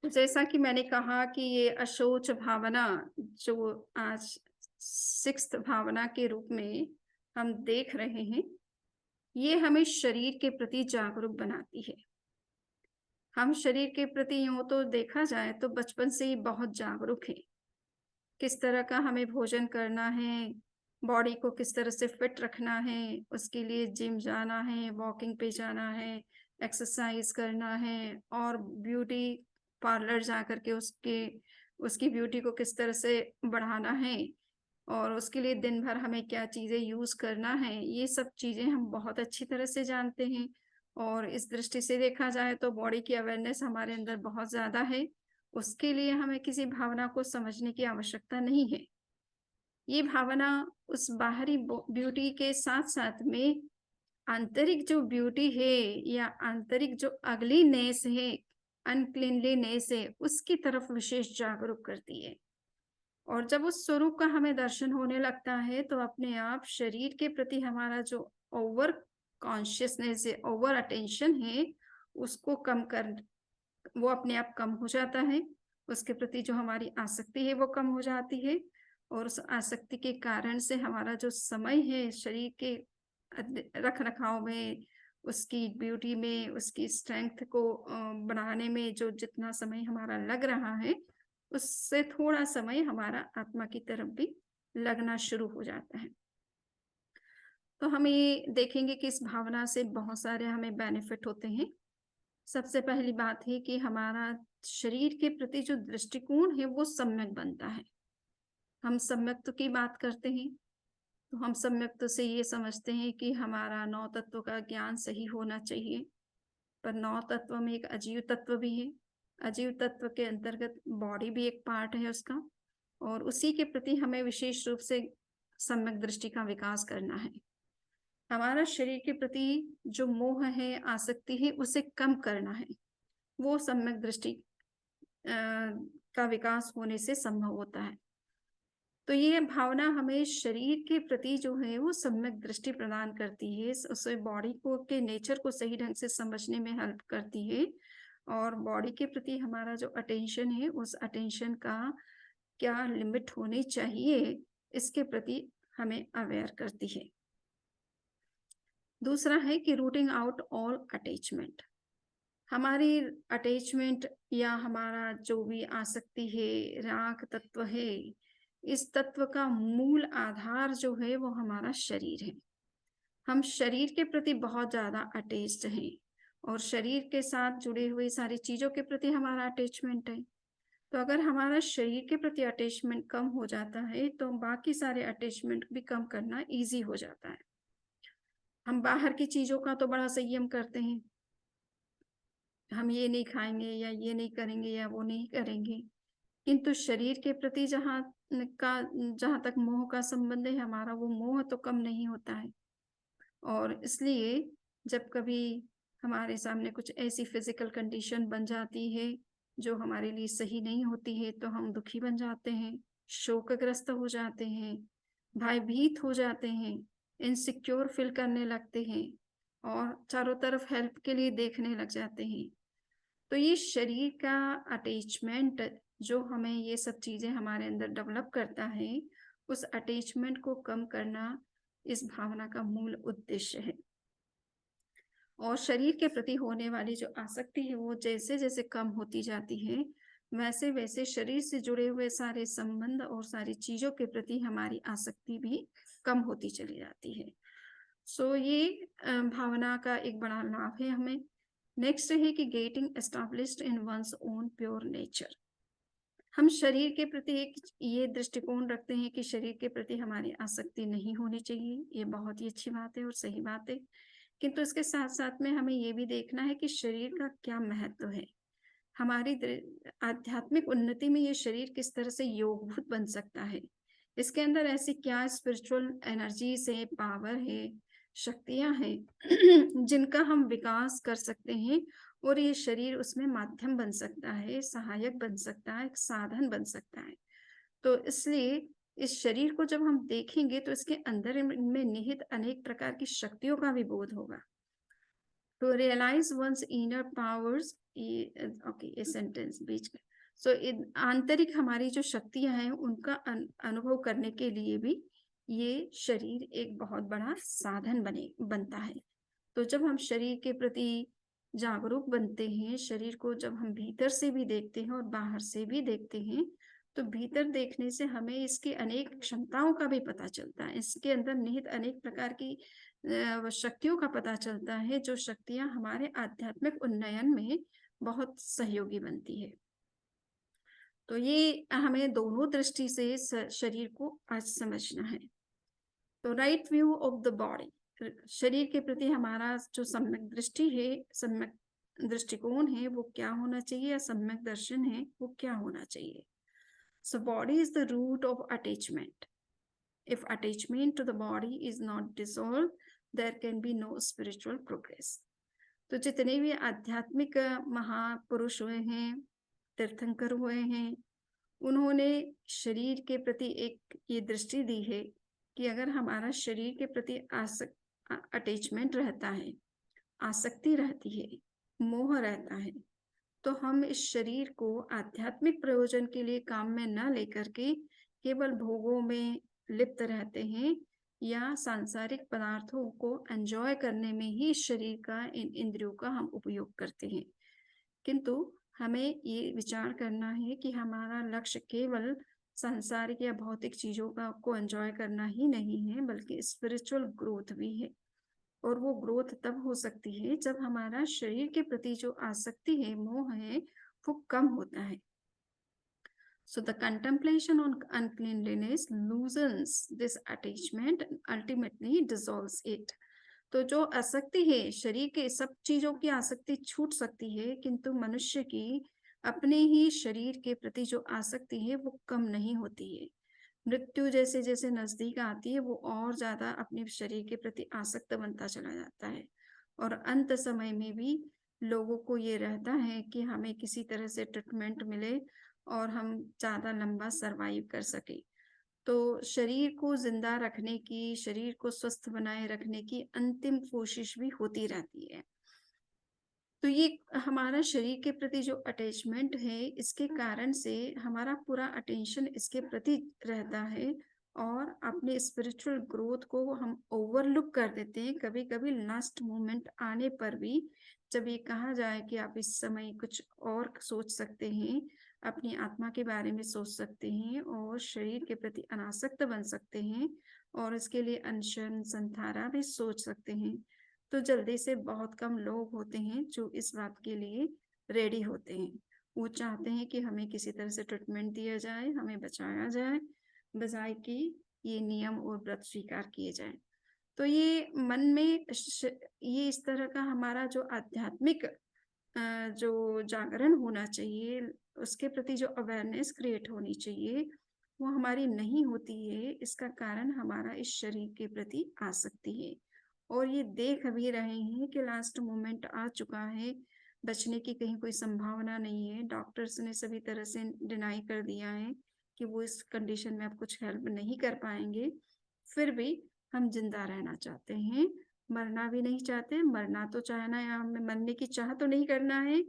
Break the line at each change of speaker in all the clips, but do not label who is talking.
तो जैसा कि मैंने कहा कि ये अशोच भावना जो आज सिक्स्थ भावना के रूप में हम देख रहे हैं, ये हमें शरीर के प्रति जागरूक बनाती है। हम शरीर के प्रति यूँ तो देखा जाए तो बचपन से ही बहुत जागरूक हैं। किस तरह का हमें भोजन करना है, बॉडी को किस तरह से फिट रखना है, उसके लिए जिम जाना है, वॉकिंग पे जाना है, एक्सरसाइज करना है और ब्यूटी पार्लर जा कर के उसकी ब्यूटी को किस तरह से बढ़ाना है और उसके लिए दिन भर हमें क्या चीज़ें यूज़ करना है, ये सब चीज़ें हम बहुत अच्छी तरह से जानते हैं। और इस दृष्टि से देखा जाए तो बॉडी की अवेयरनेस हमारे अंदर बहुत ज़्यादा है। उसके लिए हमें किसी भावना को समझने की आवश्यकता नहीं है। ये भावना उस बाहरी ब्यूटी के साथ-साथ में आंतरिक जो ब्यूटी है या आंतरिक जो अगलीनेस है, अनक्लीनलीनेस है, उसकी तरफ विशेष जागरूक करती है। और जब उस स्वरूप का हमें दर्शन होने लगता है, तो अपने आप शरीर के प्रति हमारा जो ओवर कॉन्शियसनेस है, ओवर अटेंशन है, उसको कम कर वो अपने आप कम हो जाता है। उसके प्रति जो हमारी आसक्ति है वो कम हो जाती है और उस आसक्ति के कारण से हमारा जो समय है शरीर के रख-रखाव में, उसकी ब्यूटी में, उसकी स्ट्रेंथ को बढ़ाने में जो जितना समय हमारा लग रहा है, उससे थोड़ा समय हमारा आत्मा की तरफ भी लगना शुरू हो जाता है। तो हम ये देखेंगे कि इस भावना से बहुत सारे हमें बेनिफिट होते हैं। सबसे पहली बात है कि हमारा शरीर के प्रति जो दृष्टिकोण है वो सम्यक बनता है। हम सम्यक्त्व की बात करते हैं, तो हम सम्यक्त्व से ये समझते हैं कि हमारा 9 तत्व का ज्ञान सही होना चाहिए। पर 9 तत्व में एक अजीव तत्व भी है। अजीव तत्व के अंतर्गत बॉडी भी एक पार्ट है उसका और उसी के प्रति हमें विशेष रूप से सम्यक दृष्टि का विकास करना है। हमारा शरीर के प्रति जो मोह है, आसक्ति है, उसे कम करना है। वो सम्यक दृष्टि का विकास होने से संभव होता है। तो ये भावना हमें शरीर के प्रति जो है वो सम्यक दृष्टि प्रदान करती है। उसे बॉडी को के नेचर को सही ढंग से समझने में हेल्प करती है और बॉडी के प्रति हमारा जो अटेंशन है, उस अटेंशन का क्या लिमिट होनी चाहिए, इसके प्रति हमें अवेयर करती है। दूसरा है कि रूटिंग आउट ऑल अटैचमेंट। हमारी अटैचमेंट या हमारा जो भी आसक्ति है, राग तत्व है, इस तत्व का मूल आधार जो है वो हमारा शरीर है। हम शरीर के प्रति बहुत ज़्यादा अटैच्ड हैं और शरीर के साथ जुड़े हुए सारी चीज़ों के प्रति हमारा अटैचमेंट है। तो अगर हमारा शरीर के प्रति अटैचमेंट कम हो जाता है, तो बाकी सारे अटैचमेंट भी कम करना ईज़ी हो जाता है। हम बाहर की चीज़ों का तो बड़ा संयम करते हैं। हम ये नहीं खाएँगे या ये नहीं करेंगे या वो नहीं करेंगे। किंतु शरीर के प्रति जहाँ तक मोह का संबंध है, हमारा वो मोह तो कम नहीं होता है। और इसलिए जब कभी हमारे सामने कुछ ऐसी फ़िज़िकल कंडीशन बन जाती है, जो हमारे लिए सही नहीं होती है, तो हम दुखी बन जाते हैं, शोकग्रस्त हो जाते हैं, भयभीत हो जाते हैं, इनसिक्योर फ़ील करने लगते हैं और चारों तरफ हेल्प के लिए देखने लग जाते हैं। तो ये शरीर का अटैचमेंट जो हमें ये सब चीज़ें हमारे अंदर डेवलप करता है, उस अटैचमेंट को कम करना इस भावना का मूल उद्देश्य है। और शरीर के प्रति होने वाली जो आसक्ति है वो जैसे-जैसे कम होती जाती है, वैसे-वैसे शरीर से जुड़े हुए सारे संबंध और सारी चीज़ों के प्रति हमारी आसक्ति भी कम होती चली जाती है। सो ये भावना का एक बड़ा लाभ है हमें। नेक्स्ट है कि getting established in one's own pure nature. हम शरीर के प्रति एक ये दृष्टिकोण रखते हैं कि शरीर के प्रति हमारी आसक्ति नहीं होनी चाहिए। ये बहुत ही अच्छी बात है और सही बात है। किंतु इसके साथ-साथ में हमें ये भी देखना है कि शरीर का क्या महत्व है। हमारी आध्यात्मिक उन्नति में ये शरीर किस तरह से योगभूत बन सकता है। इसके अंदर ऐसी क्या स्पिरिचुअल एनर्जीज़ है, पावर है, शक्तियाँ हैं जिनका हम विकास कर सकते हैं और ये शरीर उसमें माध्यम बन सकता है, सहायक बन सकता है, एक साधन बन सकता है। तो इसलिए इस शरीर को जब हम देखेंगे तो इसके अंदर में निहित अनेक प्रकार की शक्तियों का भी बोध होगा। To realize one's inner powers, okay ये सेंटेंस बीच में, सो आंतरिक हमारी जो शक्तियां हैं उनका अनुभव करने के लिए भी ये शरीर एक बहुत बड़ा साधन बनता है। तो जब हम शरीर के प्रति जागरूक बनते हैं, शरीर को जब हम भीतर से भी देखते हैं और बाहर से भी देखते हैं, तो भीतर देखने से हमें इसकी अनेक क्षमताओं का भी पता चलता है। इसके अंदर निहित अनेक प्रकार की शक्तियों का पता चलता है, जो शक्तियां हमारे आध्यात्मिक उन्नयन में बहुत सहयोगी बनती है। तो ये हमें दोनों दृष्टि से शरीर को आज समझना है। तो right view of the body, शरीर के प्रति हमारा जो सम्यक दृष्टि है, सम्यक दृष्टिकोण है, वो क्या होना चाहिए, या सम्यक दर्शन है वो क्या होना चाहिए। So body is the root of attachment. If attachment to the body is not dissolve, there can be no spiritual progress. तो जितने भी आध्यात्मिक महापुरुष हुए हैं, तीर्थंकर हुए हैं, उन्होंने शरीर के प्रति एक ये दृष्टि दी है कि अगर हमारा शरीर के प्रति अटैचमेंट रहता है, आसक्ति रहती है, मोह रहता है, तो हम इस शरीर को आध्यात्मिक प्रयोजन के लिए काम में न लेकर के केवल भोगों में लिप्त रहते हैं, या सांसारिक पदार्थों को एंजॉय करने में ही शरीर का, इन इंद्रियों का हम उपयोग करते हैं। किंतु हमें ये विचार करना है कि हमारा लक्ष्य केवल सांसारिक या भौतिक चीजों को एंजॉय करना ही नहीं है, बल्कि स्पिरिचुअल ग्रोथ भी है। और वो ग्रोथ तब हो सकती है जब हमारा शरीर के प्रति जो आसक्ति है, मोह है, वो कम होता है। So the contemplation on uncleanliness loosens this attachment and ultimately dissolves it. तो जो आसक्ति है, शरीर के सब चीजों की आसक्ति छूट सकती है, किंतु मनुष्य की अपने ही शरीर के प्रति जो आसक्ति है वो कम नहीं होती है। मृत्यु जैसे जैसे नजदीक आती है, वो और ज्यादा अपने शरीर के प्रति आसक्त बनता चला जाता है। और अंत समय में भी लोगों को ये रहता है कि हमें किसी तरह से ट्रीटमेंट मिले और हम ज्यादा लंबा सरवाइव कर सके। तो शरीर को जिंदा रखने की, शरीर को स्वस्थ बनाए रखने की अंतिम कोशिश भी होती रहती है। तो ये हमारा शरीर के प्रति जो अटैचमेंट है, इसके कारण से हमारा पूरा अटेंशन इसके प्रति रहता है, और अपने स्पिरिचुअल ग्रोथ को हम ओवरलुक कर देते हैं। कभी कभी लास्ट मोमेंट आने पर भी, जब ये कहा जाए कि आप इस समय कुछ और सोच सकते हैं, अपनी आत्मा के बारे में सोच सकते हैं, और शरीर के प्रति अनासक्त बन सकते हैं, और इसके लिए अनशन संथारा भी सोच सकते हैं, तो जल्दी से बहुत कम लोग होते हैं जो इस बात के लिए रेडी होते हैं। वो चाहते हैं कि हमें किसी तरह से ट्रीटमेंट दिया जाए, हमें बचाया जाए, बजाय कि ये नियम और व्रत स्वीकार किए जाए। तो ये मन में ये इस तरह का हमारा जो आध्यात्मिक जो जागरण होना चाहिए, उसके प्रति जो अवेयरनेस क्रिएट होनी चाहिए, वो हमारी नहीं होती है। इसका कारण हमारा इस शरीर के प्रति आसक्ति है। और ये देख भी रहे हैं कि लास्ट मोमेंट आ चुका है, बचने की कहीं कोई संभावना नहीं है। डॉक्टर्स ने सभी तरह से डिनाई कर दिया है कि वो इस कंडीशन में अब कुछ हेल्प नहीं कर पाएंगे। फिर भी हम जिंदा रहना चाहते हैं, मरना भी नहीं चाहते। मरना तो चाहना है, हमें मरने की चाह तो नहीं करना है,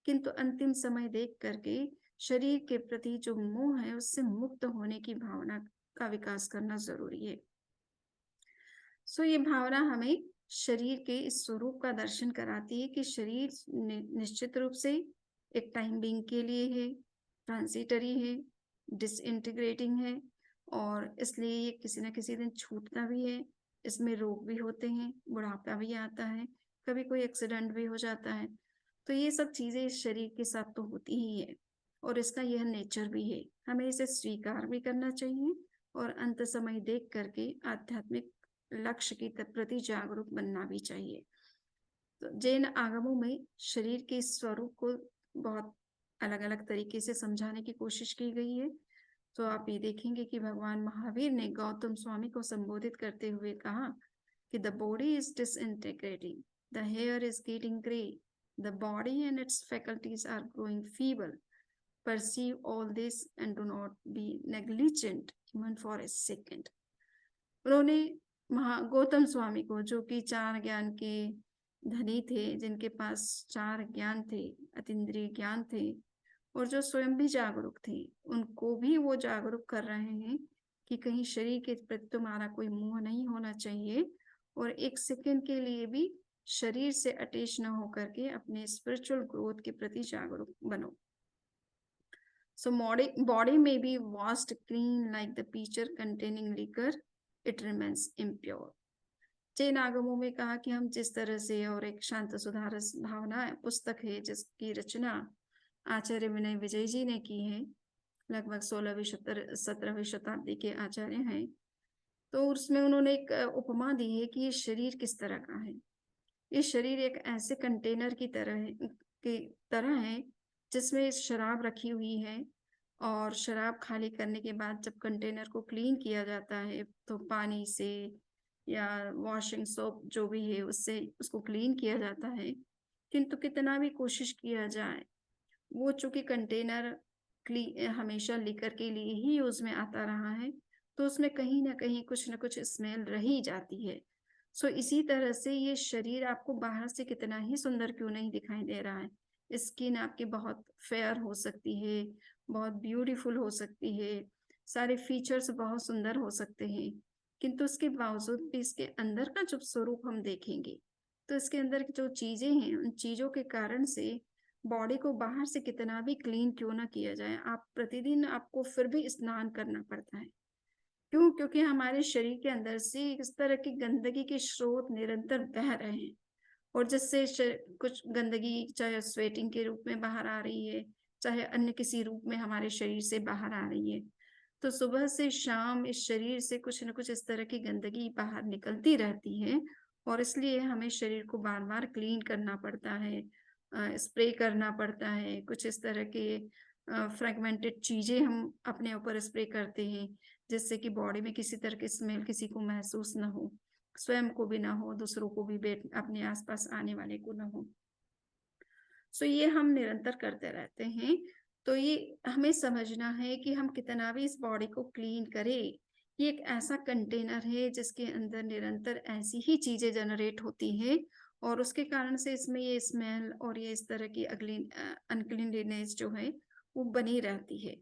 किंतु अंतिम समय देख करके शरीर के प्रति जो मोह है उससे मुक्त होने की भावना का विकास करना जरूरी है। सो ये भावना हमें शरीर के इस स्वरूप का दर्शन कराती है कि शरीर निश्चित रूप से एक टाइम बीइंग के लिए है, ट्रांजिटरी है, डिसइंटीग्रेटिंग है, और इसलिए ये किसी न किसी दिन छूटता भी है। इसमें रोग भी होते हैं, बुढ़ापा भी आता है, कभी कोई एक्सीडेंट भी हो जाता है। तो ये सब चीजें इस शरीर के साथ तो होती ही है, और इसका यह नेचर भी है। हमें इसे स्वीकार भी करना चाहिए, और अंत समय देख करके आध्यात्मिक लक्ष्य के प्रति जागरूक बनना भी चाहिए। तो जैन आगमों में शरीर के स्वरूप को बहुत अलग अलग तरीके से समझाने की कोशिश की गई है। तो आप ये देखेंगे कि भगवान महावीर ने गौतम स्वामी को संबोधित करते हुए कहा कि the body is disintegrating, the hair is getting grey, the body and its faculties are growing feeble, perceive all this and do not be negligent even for a second. उन्होंने गौतम स्वामी को, जो कि 4 ज्ञान के धनी थे, जिनके पास 4 ज्ञान थे, अतीन्द्रिय ज्ञान थे और जो स्वयं भी जागरूक थे, उनको भी वो जागरूक कर रहे हैं कि कहीं शरीर के प्रति तुम्हारा कोई मोह नहीं होना चाहिए और 1 सेकंड के लिए भी शरीर से अटैच न होकर के अपने स्पिरिचुअल ग्रोथ के प्रति जागरूक बनो। So body may be washed clean like the pitcher containing liquor, it remains impure. Jain आगमों में कहा कि हम जिस तरह से, और एक शांत सुधारस भावना पुस्तक है जिसकी रचना आचार्य विनय विजय जी ने की है, लगभग 16वीं 17वीं शताब्दी के आचार्य हैं। तो उसमें उन्होंने एक उपमा दी है कि ये शरीर किस तरह का है। ये शरीर एक ऐसे कंटेनर की तरह है जिसमें शराब रखी हुई है और शराब खाली करने के बाद जब कंटेनर को क्लीन किया जाता है तो पानी से या वॉशिंग सोप जो भी है उससे उसको क्लीन किया जाता है, किंतु कितना भी कोशिश किया जाए वो चूंकि कंटेनर हमेशा लिकर के लिए ही यूज में आता रहा है तो उसमें कहीं ना कहीं कुछ ना कुछ स्मेल रह ही जाती है। सो इसी तरह से ये शरीर आपको बाहर से कितना ही सुंदर क्यों नहीं दिखाई दे रहा है, स्किन आपकी बहुत फेयर हो सकती है, बहुत ब्यूटीफुल हो सकती है, सारे फीचर्स बहुत सुंदर हो सकते हैं, किंतु उसके बावजूद भी इसके अंदर का जो स्वरूप हम देखेंगे तो इसके अंदर की जो चीजें हैं उन चीजों के कारण से बॉडी को बाहर से कितना भी क्लीन क्यों ना किया जाए, आप प्रतिदिन आपको फिर भी स्नान करना पड़ता है। क्यों? क्योंकि हमारे शरीर के अंदर से इस तरह की गंदगी के स्रोत निरंतर बह रहे हैं और जिससे कुछ गंदगी चाहे स्वेटिंग के रूप में बाहर आ रही है, चाहे अन्य किसी रूप में हमारे शरीर से बाहर आ रही है। तो सुबह से शाम इस शरीर से कुछ न कुछ इस तरह की गंदगी बाहर निकलती रहती है और इसलिए हमें शरीर को बार-बार क्लीन करना पड़ता है, स्प्रे करना पड़ता है, कुछ इस तरह के फ्रेगमेंटेड चीज़ें हम अपने ऊपर स्प्रे करते हैं, जिससे कि बॉडी में किसी तरह की स्मेल किसी को महसूस ना हो, स्वयं को भी ना हो, दूसरों को भी अपने आस-पास आने वाले को ना हो। सो ये हम निरंतर करते रहते हैं। तो ये हमें समझना है कि हम कितना भी इस बॉडी को क्लीन करें, ये एक ऐसा कंटेनर है जिसके अंदर निरंतर ऐसी ही चीज़ें जनरेट होती हैं और उसके कारण से इसमें ये स्मेल और ये इस तरह की अनक्लीनलीनेस जो है, वो बनी रहती है।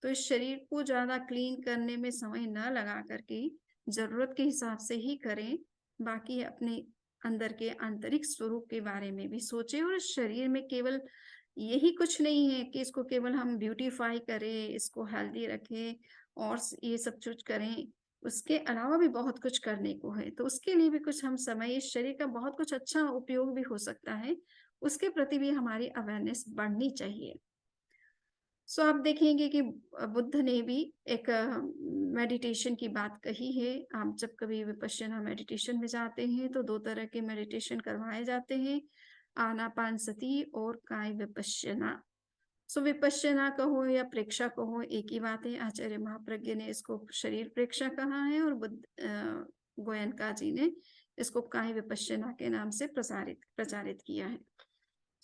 तो इस शरीर को ज़्यादा क्लीन करने में समय ना लगा कर के ज़रूरत के हिसाब से ही करें, बाकी अपने अंदर के आंतरिक स्वरूप के बारे में भी सोचें और शरीर में केवल यही कुछ नहीं है कि इसको केवल हम ब्यूटीफाई करें, इसको हेल्दी रखें और ये सब कुछ करें, उसके अलावा भी बहुत कुछ करने को है। तो उसके लिए भी कुछ हम समय, इस शरीर का बहुत कुछ अच्छा उपयोग भी हो सकता है, उसके प्रति भी हमारी अवेयरनेस बढ़नी चाहिए। सो आप देखेंगे कि बुद्ध ने भी एक मेडिटेशन की बात कही है। आप जब कभी विपश्यना मेडिटेशन में जाते हैं तो 2 तरह के मेडिटेशन करवाए जाते हैं, आनापानसति और काय विपश्यना। सो विपश्यना कहो या प्रेक्षा कहो एक ही बात है। आचार्य महाप्रज्ञ ने इसको शरीर प्रेक्षा कहा है और गोयनका जी ने इसको काय विपश्यना के नाम से प्रचारित किया है।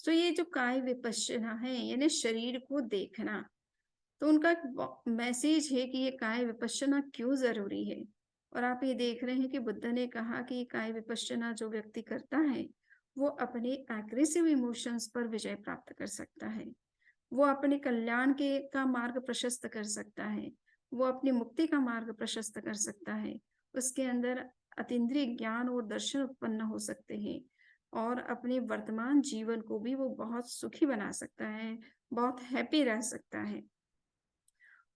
सो ये जो काय विपश्यना है यानी शरीर को देखना, तो उनका मैसेज है कि ये काय विपश्यना क्यों जरूरी है। और आप ये देख रहे हैं कि बुद्ध ने कहा कि काय विपश्यना जो व्यक्ति करता है वो अपने एग्रेसिव इमोशंस पर विजय प्राप्त कर सकता है, वो अपने कल्याण के का मार्ग प्रशस्त कर सकता है, वो अपनी मुक्ति का मार्ग प्रशस्त कर सकता है, उसके अंदर अतीन्द्रिय ज्ञान और दर्शन उत्पन्न हो सकते हैं और अपने वर्तमान जीवन को भी वो बहुत सुखी बना सकता है, बहुत हैप्पी रह सकता है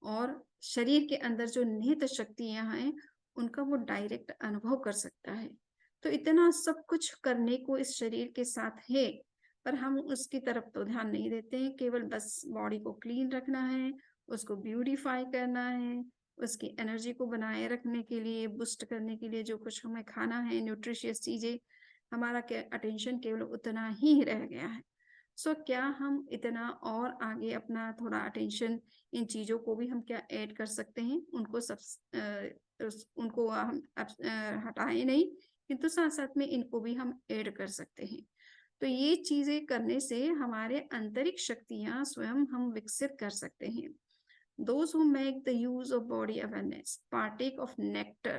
और शरीर के अंदर जो निहित शक्तियां हैं उनका वो डायरेक्ट अनुभव कर सकता है। तो इतना सब कुछ करने को इस शरीर के साथ है, पर हम उसकी तरफ तो ध्यान नहीं देते हैं, केवल बस बॉडी को क्लीन रखना है, उसको ब्यूटीफाई करना है, उसकी एनर्जी को बनाए रखने के लिए, बूस्ट करने के लिए जो कुछ हमें खाना है, न्यूट्रिशियस चीजें, हमारा अटेंशन केवल उतना ही रह गया है। सो क्या हम इतना और आगे अपना थोड़ा अटेंशन इन चीज़ों को भी हम क्या ऐड कर सकते हैं, उनको हम हटाएं नहीं, किंतु साथ साथ में इनको भी हम ऐड कर सकते हैं। तो ये चीजें करने से हमारे आंतरिक शक्तियां स्वयं हम विकसित कर सकते हैं। Those who make the use of body awareness partake of nectar.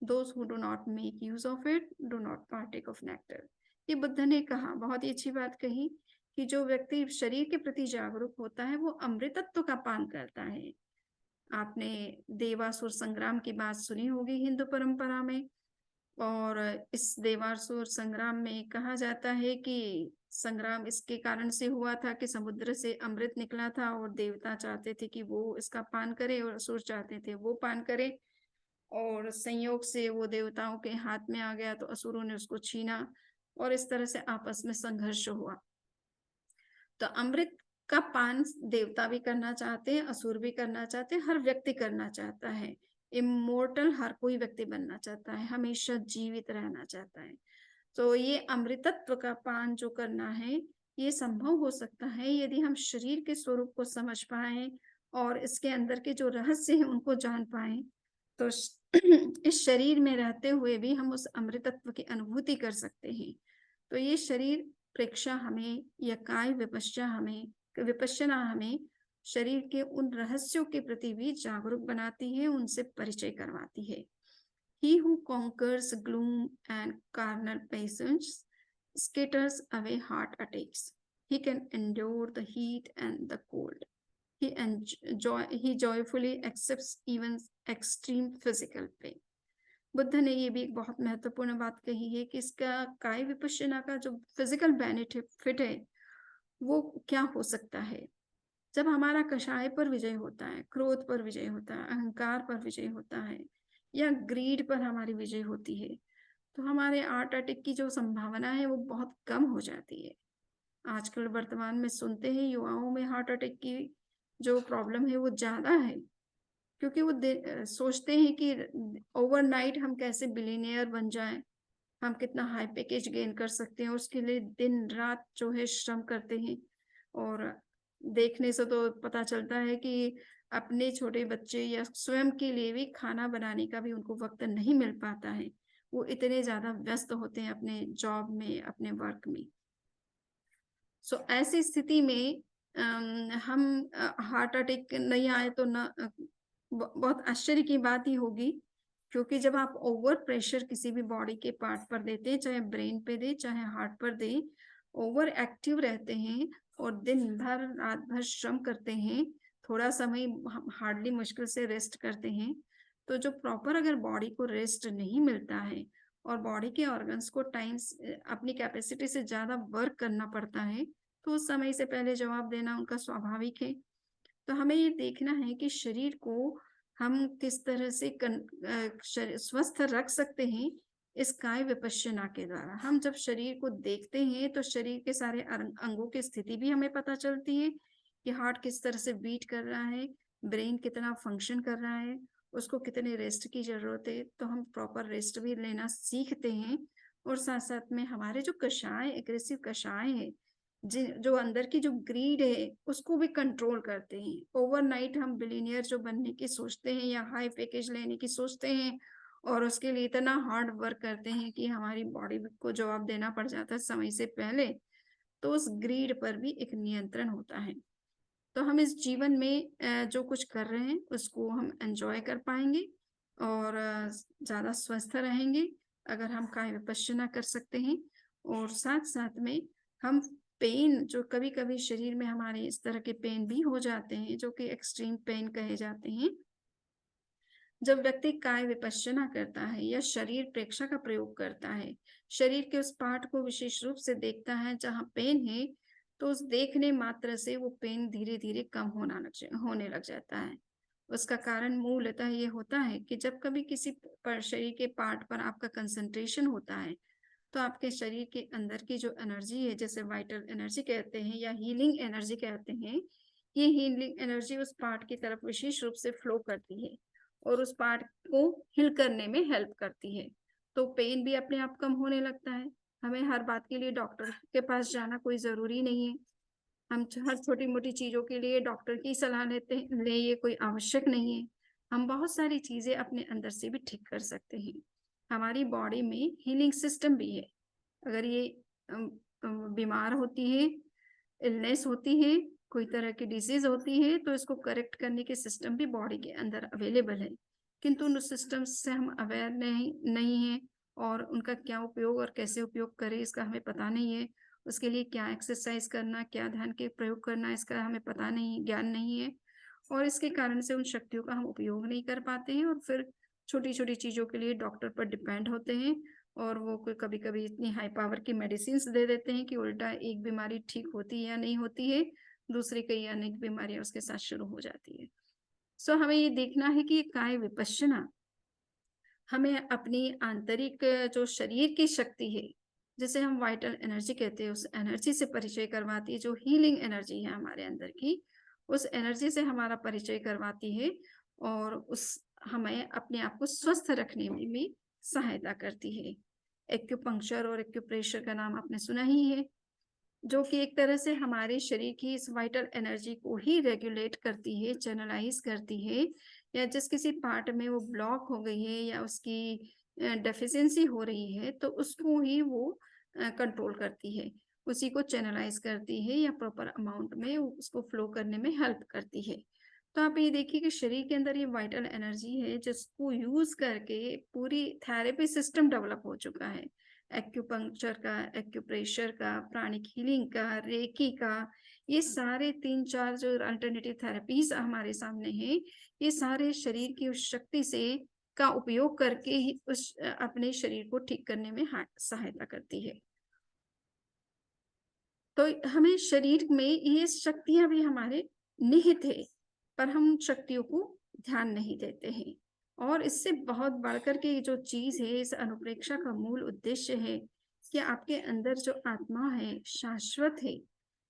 Those who do not make use of it do not partake of nectar. ये बुद्ध ने कहा, बहुत ही अच्छी बात कही कि जो व्यक्ति शरीर के प्रति जागरूक होता है वो अमृतत्व का पान करता है। आपने देवासुर संग्राम की बात सुनी होगी हिंदू परंपरा में। और इस देवासुर संग्राम में कहा जाता है कि संग्राम इसके कारण से हुआ था कि समुद्र से अमृत निकला था और देवता चाहते थे कि वो इसका पान करे और असुर चाहते थे वो पान करे, और संयोग से वो देवताओं के हाथ में आ गया तो असुरों ने उसको छीना और इस तरह से आपस में संघर्ष हुआ। तो अमृत का पान देवता भी करना चाहते हैं, असुर भी करना चाहते हैं, हर व्यक्ति करना चाहता है। इमोर्टल हर कोई व्यक्ति बनना चाहता है, हमेशा जीवित रहना चाहता है। तो ये अमृतत्व का पान जो करना है, ये संभव हो सकता है यदि हम शरीर के स्वरूप को समझ पाएँ और इसके अंदर के जो रहस्य हैं उनको जान पाएँ। तो इस शरीर में रहते हुए भी हम उस अमृतत्व की अनुभूति कर सकते हैं। तो ये शरीर प्रेक्षा हमें या काय विपश्यना हमें शरीर के उन रहस्यों के प्रति भी जागरूक बनाती है, उनसे परिचय करवाती है। He who conquers gloom and carnal passions scatters away heart attacks. He can endure the heat and the cold. He joyfully accepts even extreme physical pain. Buddha ने ये भी एक बहुत महत्वपूर्ण बात कही है कि इसका काय विपश्यना का जो फिजिकल बेनिफिट है वो क्या हो सकता है। जब हमारा कषाय पर विजय होता है, क्रोध पर विजय होता है, अहंकार पर विजय होता है या ग्रीड पर हमारी विजय होती है, तो हमारे हार्ट अटैक की जो संभावना है वो बहुत कम हो जाती है। आजकल वर्तमान में सुनते हैं युवाओं में हार्ट अटैक की जो प्रॉब्लम है वो ज़्यादा है, क्योंकि वो सोचते हैं कि ओवरनाइट हम कैसे बिलियनियर बन जाएं, हम कितना हाई पैकेज गेन कर सकते हैं, उसके लिए दिन रात जो है श्रम करते हैं। और देखने से तो पता चलता है कि अपने छोटे बच्चे या स्वयं के लिए भी खाना बनाने का भी उनको वक्त नहीं मिल पाता है। वो इतने ज़्यादा व्यस्त होते हैं अपने जॉब में, अपने वर्क में। सो ऐसी स्थिति में हम हार्ट अटैक नहीं आए तो बहुत आश्चर्य की बात ही होगी, क्योंकि जब आप ओवर प्रेशर किसी भी बॉडी के पार्ट पर देते हैं, चाहे ब्रेन पे दे चाहे हार्ट पर दे, ओवर एक्टिव रहते हैं और दिन भर रात भर श्रम करते हैं, थोड़ा समय हम हार्डली मुश्किल से रेस्ट करते हैं, तो जो प्रॉपर अगर बॉडी को रेस्ट नहीं मिलता है और बॉडी के ऑर्गन्स को अपनी कैपेसिटी से ज़्यादा वर्क करना पड़ता है, तो उस समय से पहले जवाब देना उनका स्वाभाविक है। तो हमें ये देखना है कि शरीर को हम किस तरह से स्वस्थ रख सकते हैं इस काय विपश्यना के द्वारा। हम जब शरीर को देखते हैं तो शरीर के सारे अंगों की स्थिति भी हमें पता चलती है कि हार्ट किस तरह से बीट कर रहा है, ब्रेन कितना फंक्शन कर रहा है, उसको कितने रेस्ट की जरूरत है। तो हम प्रॉपर रेस्ट भी लेना सीखते हैं और साथ साथ में हमारे जो कषाय एग्रेसिव कषाय है, जो अंदर की जो ग्रीड है उसको भी कंट्रोल करते हैं। ओवरनाइट हम बिलियनियर जो बनने की सोचते हैं या हाई पैकेज लेने की सोचते हैं और उसके लिए इतना हार्ड वर्क करते हैं कि हमारी बॉडी को जवाब देना पड़ जाता है समय से पहले, तो उस ग्रीड पर भी एक नियंत्रण होता है। तो हम इस जीवन में जो कुछ कर रहे हैं उसको हम एंजॉय कर पाएंगे और ज़्यादा स्वस्थ रहेंगे अगर हम काय विपश्यना कर सकते हैं। और साथ साथ में हम पेन जो कभी-कभी शरीर में हमारे इस तरह के पेन भी हो जाते हैं जो कि एक्सट्रीम पेन कहे जाते हैं। जब व्यक्ति काय विपश्यना करता है या शरीर प्रेक्षा का प्रयोग करता है, शरीर के उस पार्ट को विशेष रूप से देखता है जहाँ पेन है, तो उस देखने मात्र से वो पेन धीरे-धीरे कम होने लग जाता है। उसका कारण मूलतः ये होता है कि जब कभी किसी पर शरीर के पार्ट पर आपका कंसंट्रेशन होता है, तो आपके शरीर के अंदर की जो एनर्जी है, जैसे वाइटल एनर्जी कहते हैं या हीलिंग एनर्जी कहते हैं, ये हीलिंग एनर्जी उस पार्ट की तरफ विशेष रूप से फ्लो करती है और उस पार्ट को हील करने में हेल्प करती है। तो पेन भी अपने आप कम होने लगता है। हमें हर बात के लिए डॉक्टर के पास जाना कोई ज़रूरी नहीं है। हम हर छोटी-मोटी चीज़ों के लिए डॉक्टर की सलाह ये कोई आवश्यक नहीं है। हम बहुत सारी चीज़ें अपने अंदर से भी ठीक कर सकते हैं। हमारी बॉडी में हीलिंग सिस्टम भी है। अगर ये बीमार होती है, इलनेस होती है, कोई तरह की डिजीज़ होती है, तो इसको करेक्ट करने के सिस्टम भी बॉडी के अंदर अवेलेबल है। किंतु उन सिस्टम्स से हम अवेयर नहीं हैं और उनका क्या उपयोग और कैसे उपयोग करें इसका हमें पता नहीं है। उसके लिए क्या एक्सरसाइज करना, क्या ध्यान के प्रयोग करना, इसका हमें पता नहीं, ज्ञान नहीं है, और इसके कारण से उन शक्तियों का हम उपयोग नहीं कर पाते हैं और फिर छोटी-छोटी चीज़ों के लिए डॉक्टर पर डिपेंड होते हैं और वो कोई कभी-कभी इतनी हाई पावर की मेडिसिन्स दे देते हैं कि उल्टा एक बीमारी ठीक होती है या नहीं होती है, दूसरी कई अनेक बीमारियाँ उसके साथ शुरू हो जाती है। सो हमें ये देखना है कि काय विपश्यना हमें अपनी आंतरिक जो शरीर की शक्ति है, जिसे हम वाइटल एनर्जी कहते हैं, उस एनर्जी से परिचय करवाती है, जो हीलिंग एनर्जी है हमारे अंदर की, उस एनर्जी से हमारा परिचय करवाती है और उस हमें अपने आप को स्वस्थ रखने में भी सहायता करती है। एक्यूपंक्चर और एक्यूप्रेशर का नाम आपने सुना ही है, जो कि एक तरह से हमारे शरीर की इस वाइटल एनर्जी को ही रेगुलेट करती है, चैनलाइज़ करती है, या जिस किसी पार्ट में वो ब्लॉक हो गई है या उसकी डेफिशिएंसी हो रही है, तो उसको ही वो कंट्रोल करती है। उसी को चैनलाइज़ करती है या प्रॉपर अमाउंट में उसको फ्लो करने में हेल्प करती है। तो आप ये देखिए कि शरीर के अंदर ये वाइटल एनर्जी है, जिसको यूज़ करके पूरी थेरेपी सिस्टम डेवलप हो चुका है। एक्यूपंक्चर का, एक्यूप्रेशर का, प्राणिक हीलिंग का, रेकी का, ये सारे 3-4 जो अल्टरनेटिव थेरेपीज़ हमारे सामने हैं, ये सारे शरीर की उस शक्ति से का उपयोग करके ही अपने शरीर को ठीक करने में सहायता करती है। तो हमें शरीर में ये शक्तियाँ भी हमारे निहित है, पर हम शक्तियों को ध्यान नहीं देते हैं। और इससे बहुत बढ़कर के जो चीज़ है, इस अनुप्रेक्षा का मूल उद्देश्य है कि आपके अंदर जो आत्मा है, शाश्वत है,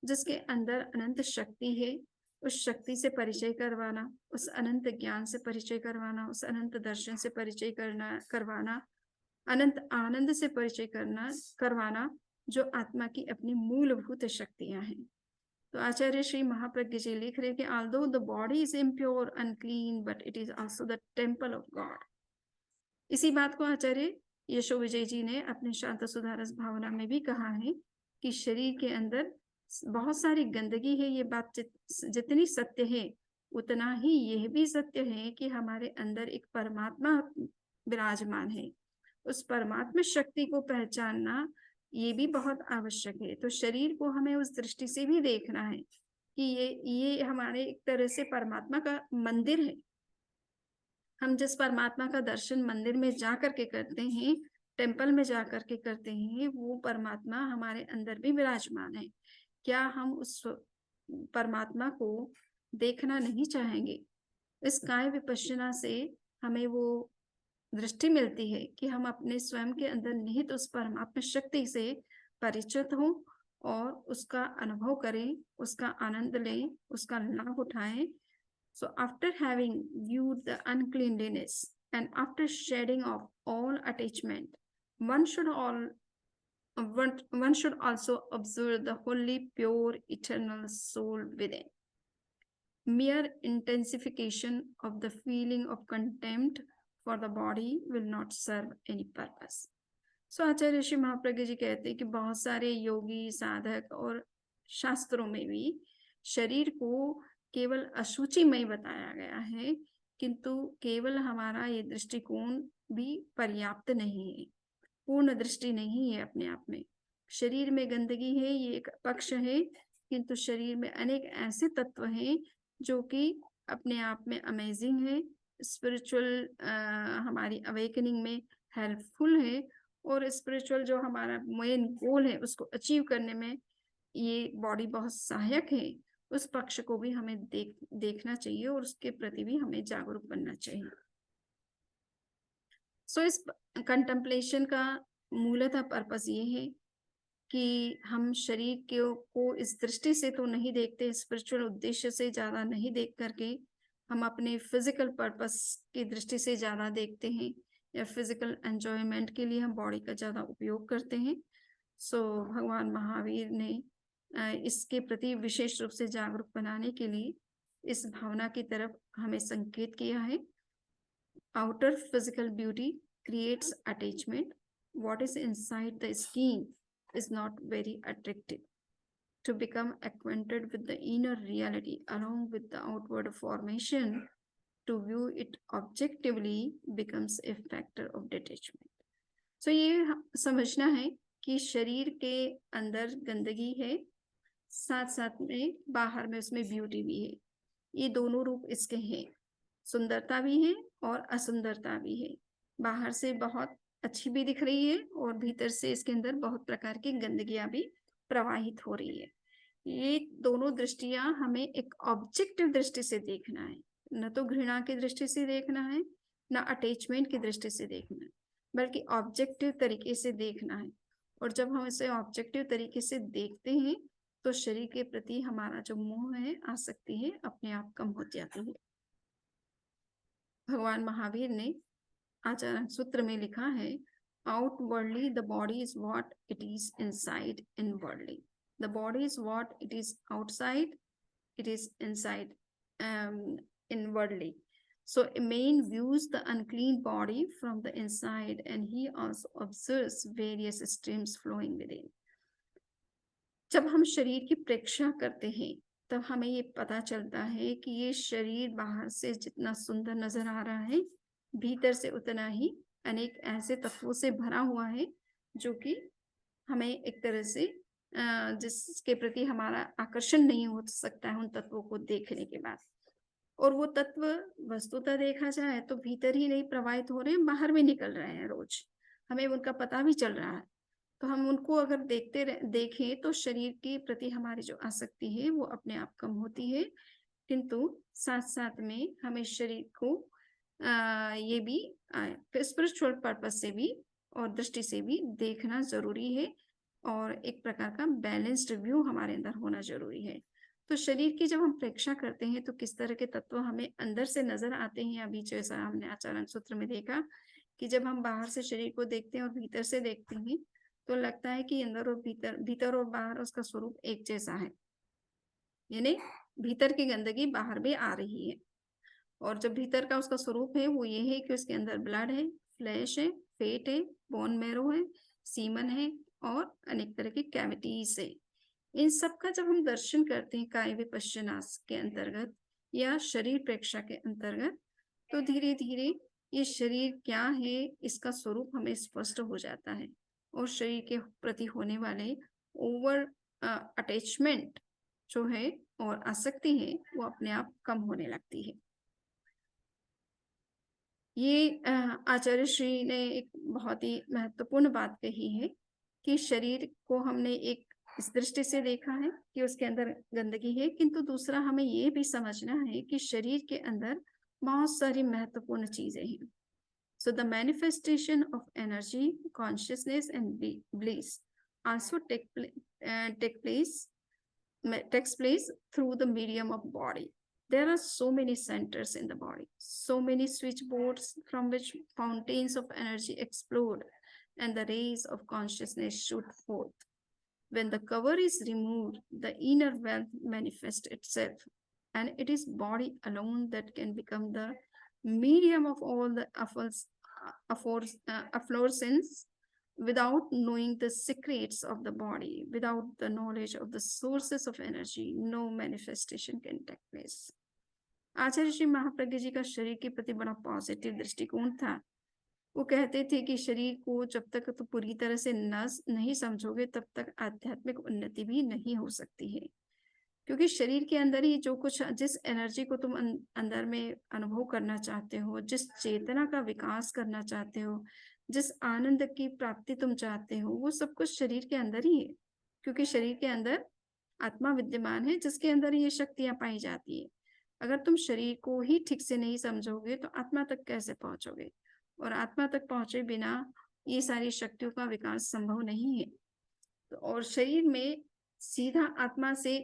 जिसके अंदर अनंत शक्ति है, उस शक्ति से परिचय करवाना, उस अनंत ज्ञान से परिचय करवाना, उस अनंत दर्शन से परिचय करवाना, अनंत आनंद से परिचय करवाना, जो आत्मा की अपनी मूलभूत शक्तियां हैं। तो आचार्य श्री महाप्रज्ञ जी लिख रहे कि although the body is impure, unclean, but it is also the temple of God। इसी बात को आचार्य यशो विजय जी ने अपने शांत सुधारस भावना में भी कहा है कि शरीर के अंदर बहुत सारी गंदगी है। ये बात जितनी सत्य है, उतना ही यह भी सत्य है कि हमारे अंदर एक परमात्मा विराजमान है। उस परमात्मा शक्ति को पहचानना ये भी बहुत आवश्यक है। तो शरीर को हमें उस दृष्टि से भी देखना है कि ये हमारे एक तरह से परमात्मा का मंदिर है। हम जिस परमात्मा का दर्शन मंदिर में जा करके करते हैं, टेम्पल में जा करके करते हैं, वो परमात्मा हमारे अंदर भी विराजमान है। क्या हम उस परमात्मा को देखना नहीं चाहेंगे? इस काय विपश्यना से हमें वो दृष्टि मिलती है कि हम अपने स्वयं के अंदर निहित उस परमात्मा शक्ति से परिचित हों और उसका अनुभव करें, उसका आनंद लें, उसका लाभ उठाएं। So after having viewed the uncleanliness and after shedding off all attachment, one should also observe the holy, pure, eternal soul within. Mere intensification of the feeling of contempt for the body will not serve any purpose. So आचार्य श्री महाप्रज्ञ जी कहते हैं कि बहुत सारे योगी, साधक और शास्त्रों में भी शरीर को केवल अशुचिमय बताया गया है, किंतु केवल हमारा ये दृष्टिकोण भी पर्याप्त नहीं है, पूर्ण दृष्टि नहीं है अपने आप में। शरीर में गंदगी है, ये एक पक्ष है, किंतु शरीर में अनेक ऐसे तत्व हैं जो कि अपने आप में अमेजिंग है, स्पिरिचुअल हमारी अवेकनिंग में हेल्पफुल है, और स्पिरिचुअल जो हमारा मेन गोल है उसको अचीव करने में ये बॉडी बहुत सहायक है। उस पक्ष को भी हमें देखना चाहिए और उसके प्रति भी हमें जागरूक बनना चाहिए। सो इस कंटेम्पलेशन का मूलतः पर्पस ये है कि हम शरीर को इस दृष्टि से तो नहीं देखते, स्पिरिचुअल उद्देश्य से ज़्यादा नहीं देख करके हम अपने फिजिकल पर्पस की दृष्टि से ज़्यादा देखते हैं, या फिजिकल एंजॉयमेंट के लिए हम बॉडी का ज़्यादा उपयोग करते हैं। सो भगवान महावीर ने इसके प्रति विशेष रूप से जागरूक बनाने के लिए इस भावना की तरफ हमें संकेत किया है। Outer physical beauty creates attachment. What is inside the skin is not very attractive. To become acquainted with the inner reality along with the outward formation, to view it objectively becomes a factor of detachment. तो ये समझना है कि शरीर के अंदर गंदगी है, साथ साथ में बाहर में उसमें ब्यूटी भी है। ये दोनों रूप इसके हैं, सुंदरता भी है और असुंदरता भी है। बाहर से बहुत अच्छी भी दिख रही है और भीतर से इसके अंदर बहुत प्रकार की गंदगियां भी प्रवाहित हो रही है। ये दोनों दृष्टियां हमें एक ऑब्जेक्टिव दृष्टि से देखना है, न तो घृणा की दृष्टि से देखना है, न अटैचमेंट की दृष्टि से देखना है, बल्कि ऑब्जेक्टिव तरीके से देखना है। और जब हम इसे ऑब्जेक्टिव तरीके से देखते हैं तो शरीर के प्रति हमारा जो मोह है, आसक्ति है, अपने आप कम हो जाती है। भगवान महावीर ने आचरण सूत्र में लिखा है, outwardly the body is what it is inside inwardly. The body is what it is outside, it is inside, inwardly. So a man views the unclean body from the inside, and he also observes various streams flowing within. जब हम शरीर की प्रेक्षा करते हैं तब हमें ये पता चलता है कि ये शरीर बाहर से जितना सुंदर नजर आ रहा है, भीतर से उतना ही अनेक ऐसे तत्वों से भरा हुआ है जो कि हमें एक तरह से जिसके प्रति हमारा आकर्षण नहीं हो सकता है उन तत्वों को देखने के बाद। और वो तत्व वस्तुतः देखा जाए तो भीतर ही नहीं प्रवाहित हो रहे हैं, बाहर भी निकल रहे हैं रोज, हमें उनका पता भी चल रहा है। तो हम उनको अगर देखें तो शरीर के प्रति हमारी जो आसक्ति है वो अपने आप कम होती है, किंतु साथ साथ में हमें शरीर को ये भी स्पिरिचुअल पर्पज से भी और दृष्टि से भी देखना जरूरी है, और एक प्रकार का बैलेंस्ड व्यू हमारे अंदर होना जरूरी है। तो शरीर की जब हम प्रेक्षा करते हैं तो किस तरह के तत्व हमें अंदर से नजर आते हैं, अभी जैसा हमने आचरण सूत्र में देखा कि जब हम बाहर से शरीर को देखते हैं और भीतर से देखते हैं तो लगता है कि अंदर और भीतर और बाहर उसका स्वरूप एक जैसा है, यानी भीतर की गंदगी बाहर भी आ रही है। और जब भीतर का उसका स्वरूप है वो ये है कि उसके अंदर ब्लड है, फ्लैश है, फेट है, बोन मैरो है, सीमन है और अनेक तरह की कैविटीज है। इन सब का जब हम दर्शन करते हैं काय विपश्यनास के अंतर्गत या शरीर प्रेक्षा के अंतर्गत, तो धीरे धीरे ये शरीर क्या है इसका स्वरूप हमें स्पष्ट हो जाता है और शरीर के प्रति होने वाले ओवर अटैचमेंट जो है और आसक्ति है वो अपने आप कम होने लगती है। ये आचार्य श्री ने एक बहुत ही महत्वपूर्ण बात कही है कि शरीर को हमने एक इस दृष्टि से देखा है कि उसके अंदर गंदगी है, किंतु दूसरा हमें ये भी समझना है कि शरीर के अंदर बहुत सारी महत्वपूर्ण चीजें हैं। So the manifestation of energy, consciousness and bliss also takes place through the medium of body. There are so many centers in the body, so many switchboards from which fountains of energy explode and the rays of consciousness shoot forth. When the cover is removed, the inner wealth manifests itself, and it is body alone that can become the medium of all the efflorescence. Without knowing the secrets of the body, without the knowledge of the sources of energy, no manifestation can take place. आचार्य श्री महाप्रज्ञ जी का शरीर के प्रति बड़ा positive दृष्टिकोण था। वो कहते थे कि शरीर को जब तक तो पूरी तरह से नहीं समझोगे तब तक आध्यात्मिक उन्नति भी नहीं हो सकती है, क्योंकि शरीर के अंदर ही जो कुछ, जिस एनर्जी को तुम अंदर में अनुभव करना चाहते हो, जिस चेतना का विकास करना चाहते हो, जिस आनंद की प्राप्ति तुम चाहते हो, वो सब कुछ शरीर के अंदर ही है, क्योंकि शरीर के अंदर आत्मा विद्यमान है जिसके अंदर ये शक्तियां पाई जाती है। अगर तुम शरीर को ही ठीक से नहीं समझोगे तो आत्मा तक कैसे पहुंचोगे, और आत्मा तक पहुंचे बिना ये सारी शक्तियों का विकास संभव नहीं है। तो और शरीर में सीधा आत्मा से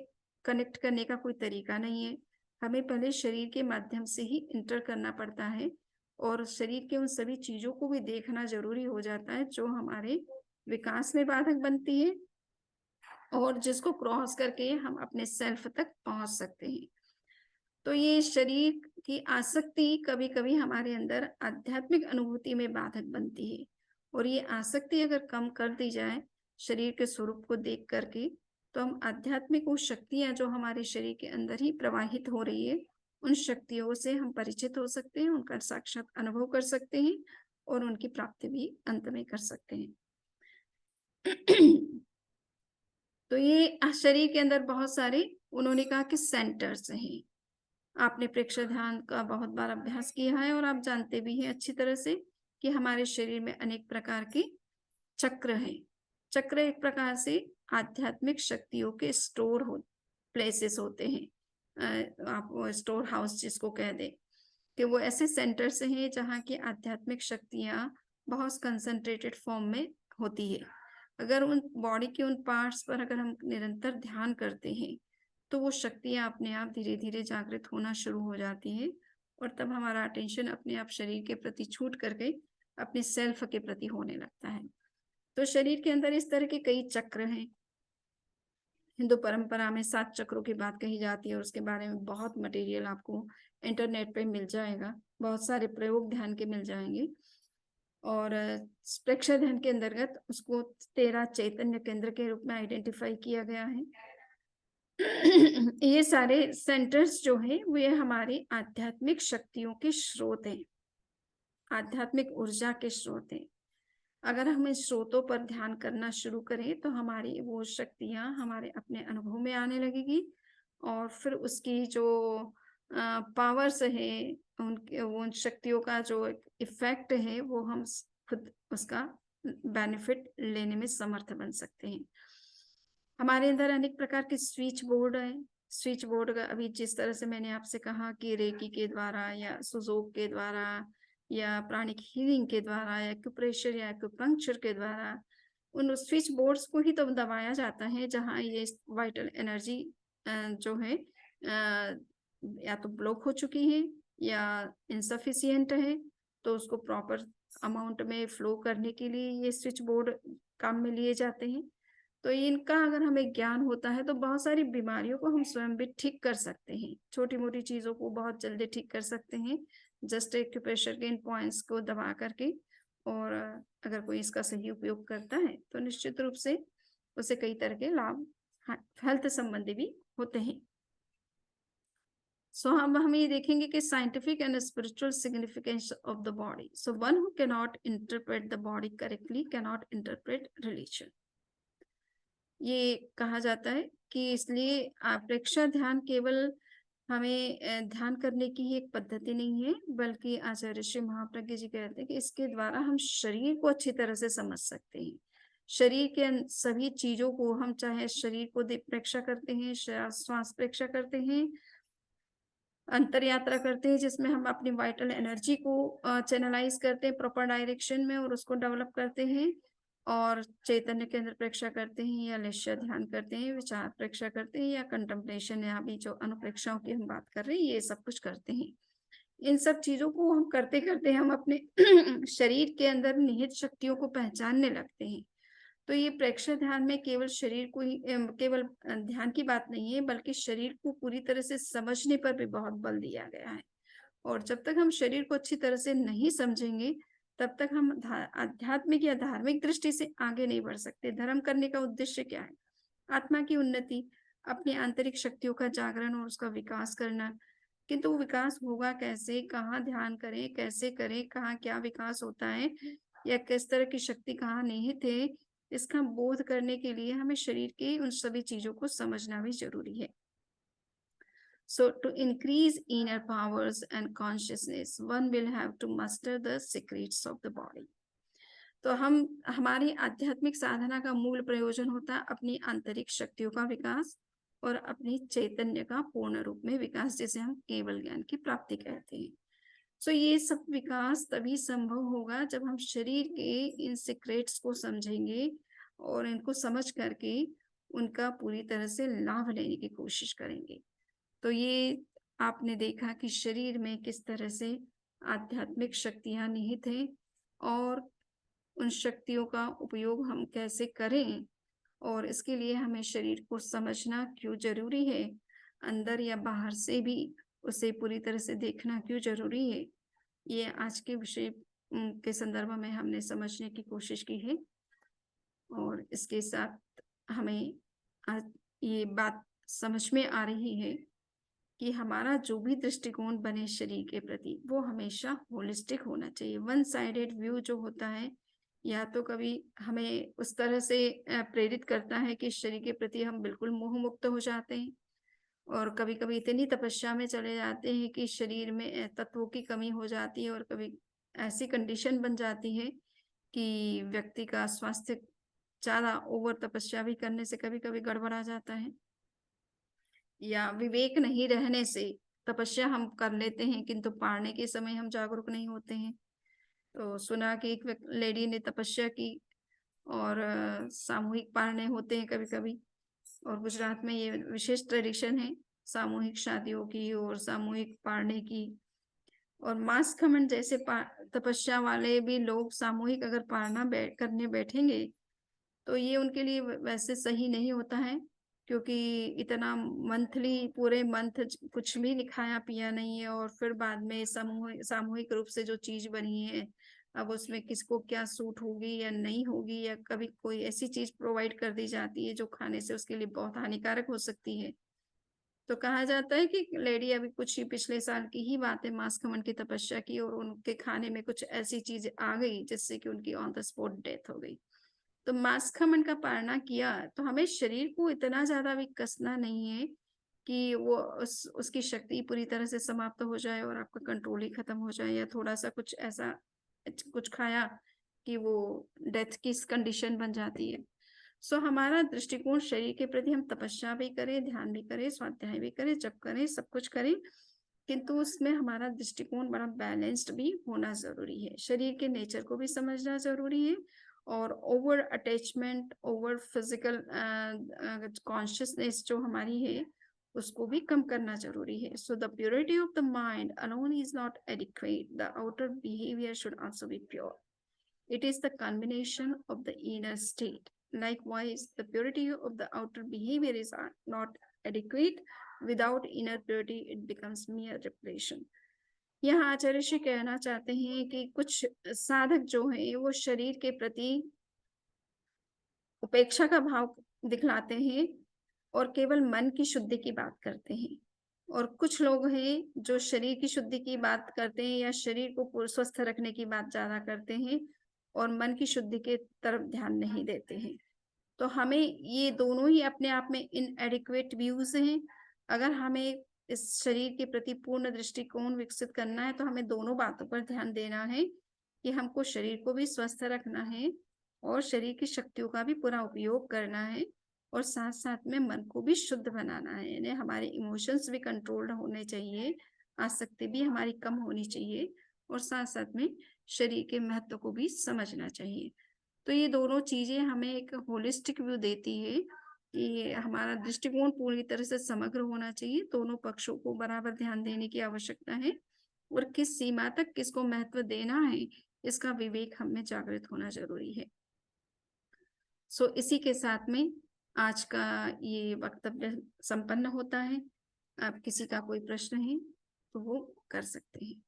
कनेक्ट करने का कोई तरीका नहीं है, हमें पहले शरीर के माध्यम से ही इंटर करना पड़ता है और शरीर के उन सभी चीजों को भी देखना जरूरी हो जाता है जो हमारे विकास में बाधक बनती है और जिसको क्रॉस करके हम अपने सेल्फ तक पहुंच सकते हैं। तो ये शरीर की आसक्ति कभी कभी हमारे अंदर आध्यात्मिक अनुभूति में बाधक बनती है, और ये आसक्ति अगर कम कर दी जाए शरीर के स्वरूप को देख करके, तो हम आध्यात्मिक वो शक्तियां जो हमारे शरीर के अंदर ही प्रवाहित हो रही है उन शक्तियों से हम परिचित हो सकते हैं, उनका साक्षात अनुभव कर सकते हैं और उनकी प्राप्ति भी अंत में कर सकते हैं। तो ये शरीर के अंदर बहुत सारे उन्होंने कहा कि सेंटर्स हैं। आपने प्रेक्षक ध्यान का बहुत बार अभ्यास किया है और आप जानते भी हैं अच्छी तरह से कि हमारे शरीर में अनेक प्रकार के चक्र हैं। चक्र एक प्रकार से आध्यात्मिक शक्तियों के स्टोर हो प्लेसेस होते हैं। आप वो स्टोर हाउस जिसको कह दें कि वो ऐसे सेंटर्स हैं जहाँ की आध्यात्मिक शक्तियाँ बहुत कंसंट्रेटेड फॉर्म में होती है। अगर उन बॉडी के उन पार्ट्स पर अगर हम निरंतर ध्यान करते हैं तो वो शक्तियाँ अपने आप धीरे-धीरे जागृत होना शुरू हो जाती हैं और तब हमारा अटेंशन अपने आप शरीर के प्रति छूट करके अपने सेल्फ के प्रति होने लगता है। तो शरीर के अंदर इस तरह के कई चक्र हैं। हिंदू परंपरा में 7 चक्रों की बात कही जाती है और उसके बारे में बहुत मटेरियल आपको इंटरनेट पे मिल जाएगा। बहुत सारे प्रयोग ध्यान के मिल जाएंगे और प्रेक्षक ध्यान के अंतर्गत उसको 13 चैतन्य केंद्र के रूप में आइडेंटिफाई किया गया है। ये सारे सेंटर्स जो है वे हमारी आध्यात्मिक शक्तियों के स्रोत हैं, आध्यात्मिक ऊर्जा के स्रोत हैं। अगर हम इन स्रोतों पर ध्यान करना शुरू करें तो हमारी वो शक्तियाँ हमारे अपने अनुभव में आने लगेगी और फिर उसकी जो पावर्स है उन शक्तियों का जो इफेक्ट है वो हम खुद उसका बेनिफिट लेने में समर्थ बन सकते हैं। हमारे अंदर अनेक प्रकार के स्विच बोर्ड है। स्विच बोर्ड का अभी जिस तरह से मैंने आपसे कहा कि रेकी के द्वारा या सुजोग के द्वारा या प्राणिक हीलिंग के द्वारा या एक्यूप्रेशर या एक्यूपंक्चर के द्वारा उन स्विच बोर्ड्स को ही तो दबाया जाता है जहाँ ये वाइटल एनर्जी जो है या तो ब्लॉक हो चुकी है या इनसफिशियंट है, तो उसको प्रॉपर अमाउंट में फ्लो करने के लिए ये स्विच बोर्ड काम में लिए जाते हैं। तो इनका अगर हमें ज्ञान होता है तो बहुत सारी बीमारियों को हम स्वयं भी ठीक कर सकते हैं। छोटी-मोटी चीज़ों को बहुत जल्दी ठीक कर सकते हैं, जस्ट एक्यूप्रेशर के इन पॉइंट्स को दबा करके। और अगर कोई इसका सही उपयोग करता है तो निश्चित रूप से उसे कई तरह के लाभ हेल्थ संबंधी भी होते हैं। सो हम ये देखेंगे कि scientific and spiritual significance of the body. So one who can not interpret the body correctly can not interpret religion. ये कहा जाता है कि इसलिए प्रेक्षक ध्यान केवल हमें ध्यान करने की ही एक पद्धति नहीं है, बल्कि आचार्य श्री महाप्रज्ञ जी कहते हैं कि इसके द्वारा हम शरीर को अच्छी तरह से समझ सकते हैं। शरीर के सभी चीजों को हम चाहे शरीर को प्रेक्षा करते हैं, श्वास प्रेक्षा करते हैं, अंतर यात्रा करते हैं जिसमें हम अपनी वाइटल एनर्जी को चैनलाइज करते हैं प्रॉपर डायरेक्शन में और उसको डेवलप करते हैं, और चैतन्य केंद्र प्रेक्षा करते हैं या लक्ष्य ध्यान करते हैं, विचार प्रेक्षा करते हैं या कंटेम्पलेशन या अभी जो अनुप्रेक्षाओं की हम बात कर रहे हैं, ये सब कुछ करते हैं। इन सब चीजों को हम करते करते हम अपने शरीर के अंदर निहित शक्तियों को पहचानने लगते हैं। तो ये प्रेक्षक ध्यान में केवल शरीर को ही केवल ध्यान की बात नहीं है, बल्कि शरीर को पूरी तरह से समझने पर भी बहुत बल दिया गया है। और जब तक हम शरीर को अच्छी तरह से नहीं समझेंगे तब तक हम आध्यात्मिक या धार्मिक दृष्टि से आगे नहीं बढ़ सकते। धर्म करने का उद्देश्य क्या है? आत्मा की उन्नति, अपनी आंतरिक शक्तियों का जागरण और उसका विकास करना। किंतु विकास होगा कैसे, कहाँ ध्यान करें, कैसे करें, कहाँ क्या विकास होता है या किस तरह की शक्ति कहाँ निहित है, इसका बोध करने के लिए हमें शरीर की उन सभी चीजों को समझना भी जरूरी है। So to increase inner powers and consciousness, one will have to master the secrets of the body. तो हमारी आध्यात्मिक साधना का मूल प्रयोजन होता है अपनी आंतरिक शक्तियों का विकास और अपनी चैतन्य का पूर्ण रूप में विकास, जिसे हम केवल ज्ञान की प्राप्ति कहते हैं। सो ये सब विकास तभी संभव होगा जब हम शरीर के इन सीक्रेट्स को समझेंगे और इनको समझ करके उनका पूरी तरह से लाभ लेने की कोशिश करेंगे। तो ये आपने देखा कि शरीर में किस तरह से आध्यात्मिक शक्तियां निहित हैं और उन शक्तियों का उपयोग हम कैसे करें, और इसके लिए हमें शरीर को समझना क्यों जरूरी है, अंदर या बाहर से भी उसे पूरी तरह से देखना क्यों जरूरी है। ये आज के विषय के संदर्भ में हमने समझने की कोशिश की है और इसके साथ हमें आज ये बात समझ में आ रही है कि हमारा जो भी दृष्टिकोण बने शरीर के प्रति वो हमेशा होलिस्टिक होना चाहिए। वन साइडेड व्यू जो होता है या तो कभी हमें उस तरह से प्रेरित करता है कि शरीर के प्रति हम बिल्कुल मोह मुक्त हो जाते हैं, और कभी-कभी इतनी तपस्या में चले जाते हैं कि शरीर में तत्वों की कमी हो जाती है, और कभी ऐसी कंडीशन बन जाती है कि व्यक्ति का स्वास्थ्य ज़्यादा ओवर तपस्या भी करने से कभी-कभी गड़बड़ा जाता है, या विवेक नहीं रहने से तपस्या हम कर लेते हैं किंतु पारने के समय हम जागरूक नहीं होते हैं। तो सुना कि एक लेडी ने तपस्या की और सामूहिक पारने होते हैं कभी-कभी, और गुजरात में ये विशेष ट्रेडिशन है सामूहिक शादियों की और सामूहिक पारने की। और मास खमन जैसे तपस्या वाले भी लोग सामूहिक अगर पारना करने बैठेंगे तो ये उनके लिए वैसे सही नहीं होता है, क्योंकि इतना मंथली पूरे मंथ कुछ भी नहीं खाया पिया नहीं है, और फिर बाद में सामूहिक रूप से जो चीज बनी है अब उसमें किसको क्या सूट होगी या नहीं होगी, या कभी कोई ऐसी चीज प्रोवाइड कर दी जाती है जो खाने से उसके लिए बहुत हानिकारक हो सकती है। तो कहा जाता है कि लेडी अभी कुछ ही पिछले साल की ही बात है, मांस खमन की तपस्या की और उनके खाने में कुछ ऐसी चीज आ गई जिससे कि उनकी ऑन द स्पॉट डेथ हो गई। तो मांस खमन का पालना किया तो हमें शरीर को इतना ज्यादा भी कसना नहीं है कि वो उसकी शक्ति पूरी तरह से समाप्त हो जाए और आपका कंट्रोल ही खत्म हो जाए, या थोड़ा सा कुछ ऐसा कुछ खाया कि वो डेथ की कंडीशन बन जाती है। सो हमारा दृष्टिकोण शरीर के प्रति, हम तपस्या भी करें, ध्यान भी करें, स्वाध्याय भी करें, जप करें, सब कुछ करें, किंतु उसमें हमारा दृष्टिकोण बड़ा बैलेंस्ड भी होना जरूरी है। शरीर के नेचर को भी समझना जरूरी है, और over attachment, over physical consciousness जो हमारी है उसको भी कम करना जरूरी है। So the purity of the mind alone is not adequate, the outer behaviour should also be pure. It is the combination of the inner state. Likewise, the purity of the outer behavior is not adequate. Without inner purity, it becomes mere repression. यहाँ आचार्य श्री कहना चाहते हैं कि कुछ साधक जो हैं वो शरीर के प्रति उपेक्षा का भाव दिखलाते हैं और केवल मन की शुद्धि की बात करते हैं, और कुछ लोग हैं जो शरीर की शुद्धि की बात करते हैं या शरीर को स्वस्थ रखने की बात ज्यादा करते हैं और मन की शुद्धि के तरफ ध्यान नहीं देते हैं। तो हमें ये दोनों ही अपने आप में इनएडिक्वेट व्यूज हैं। अगर हमें इस शरीर के प्रति पूर्ण दृष्टिकोण विकसित करना है तो हमें दोनों बातों पर ध्यान देना है कि हमको शरीर को भी स्वस्थ रखना है और शरीर की शक्तियों का भी पूरा उपयोग करना है, और साथ साथ में मन को भी शुद्ध बनाना है, यानी हमारे इमोशंस भी कंट्रोल्ड होने चाहिए, आसक्ति भी हमारी कम होनी चाहिए, और साथ साथ में शरीर के महत्व को भी समझना चाहिए। तो ये दोनों चीजें हमें एक होलिस्टिक व्यू देती है कि हमारा दृष्टिकोण पूरी तरह से समग्र होना चाहिए, दोनों पक्षों को बराबर ध्यान देने की आवश्यकता है, और किस सीमा तक किसको महत्व देना है इसका विवेक हमें जागृत होना जरूरी है। सो इसी के साथ में आज का ये वक्तव्य संपन्न होता है। आप किसी का कोई प्रश्न है तो वो कर सकते हैं।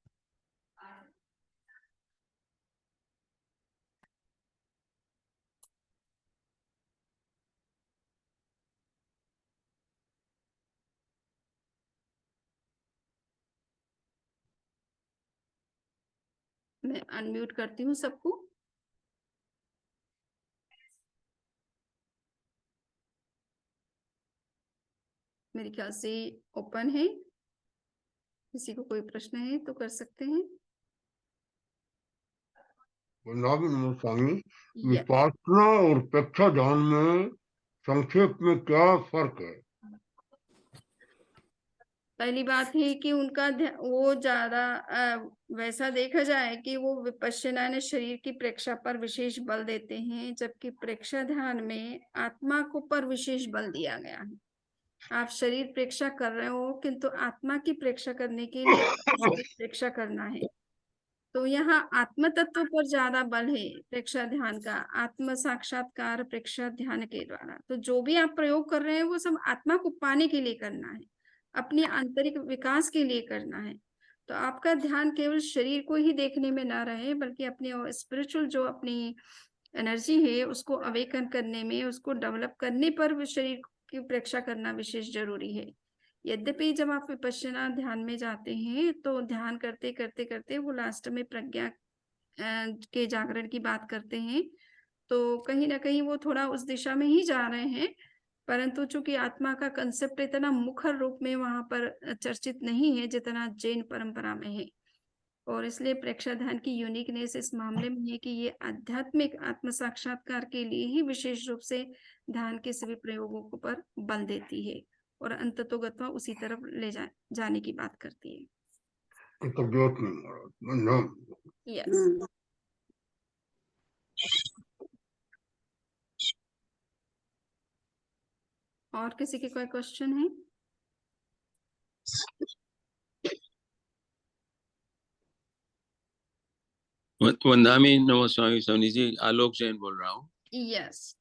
मैं अनम्यूट करती हूँ सबको। मेरे ख्याल से ओपन है, किसी को कोई प्रश्न है तो कर सकते हैं।
स्वामी, विपासना और प्रेक्षा ध्यान में संक्षेप में क्या फर्क है?
पहली बात है कि उनका वो ज्यादा वैसा देखा जाए कि वो विपश्यना ने शरीर की प्रेक्षा पर विशेष बल देते हैं, जबकि प्रेक्षा ध्यान में आत्मा को पर विशेष बल दिया गया है। आप शरीर प्रेक्षा कर रहे हो किंतु आत्मा की प्रेक्षा करने के लिए प्रेक्षा करना है, तो यहाँ आत्म तत्व पर ज्यादा बल है प्रेक्षा ध्यान का, आत्म साक्षात्कार प्रेक्षा ध्यान के द्वारा। तो जो भी आप प्रयोग कर रहे हैं वो सब आत्मा को पाने के लिए करना है, अपने आंतरिक विकास के लिए करना है। तो आपका ध्यान केवल शरीर को ही देखने में ना रहे, बल्कि अपनी स्पिरिचुअल जो अपनी एनर्जी है उसको अवेकन करने में, उसको डेवलप करने पर शरीर की प्रेक्षा करना विशेष जरूरी है। यद्यपि जब आप विपश्यना ध्यान में जाते हैं तो ध्यान करते करते करते वो लास्ट में प्रज्ञा के जागरण की बात करते हैं, तो कहीं ना कहीं वो थोड़ा उस दिशा में ही जा रहे हैं, परंतु चूंकि आत्मा का कंसेप्ट इतना मुखर रूप में वहां पर चर्चित नहीं है जितना जैन परंपरा में है, और इसलिए प्रेक्षा ध्यान की यूनिकनेस इस मामले में है कि ये आध्यात्मिक आत्म साक्षात्कार के लिए ही विशेष रूप से ध्यान के सभी प्रयोगों को पर बल देती है और अंततोगत्वा उसी तरफ ले जाने की बात करती है।
तो जोत नहीं
यस। और किसी के कोई क्वेश्चन है?
वंदामी नमो स्वामी सोनी जी, आलोक जैन बोल रहा हूँ।
यस।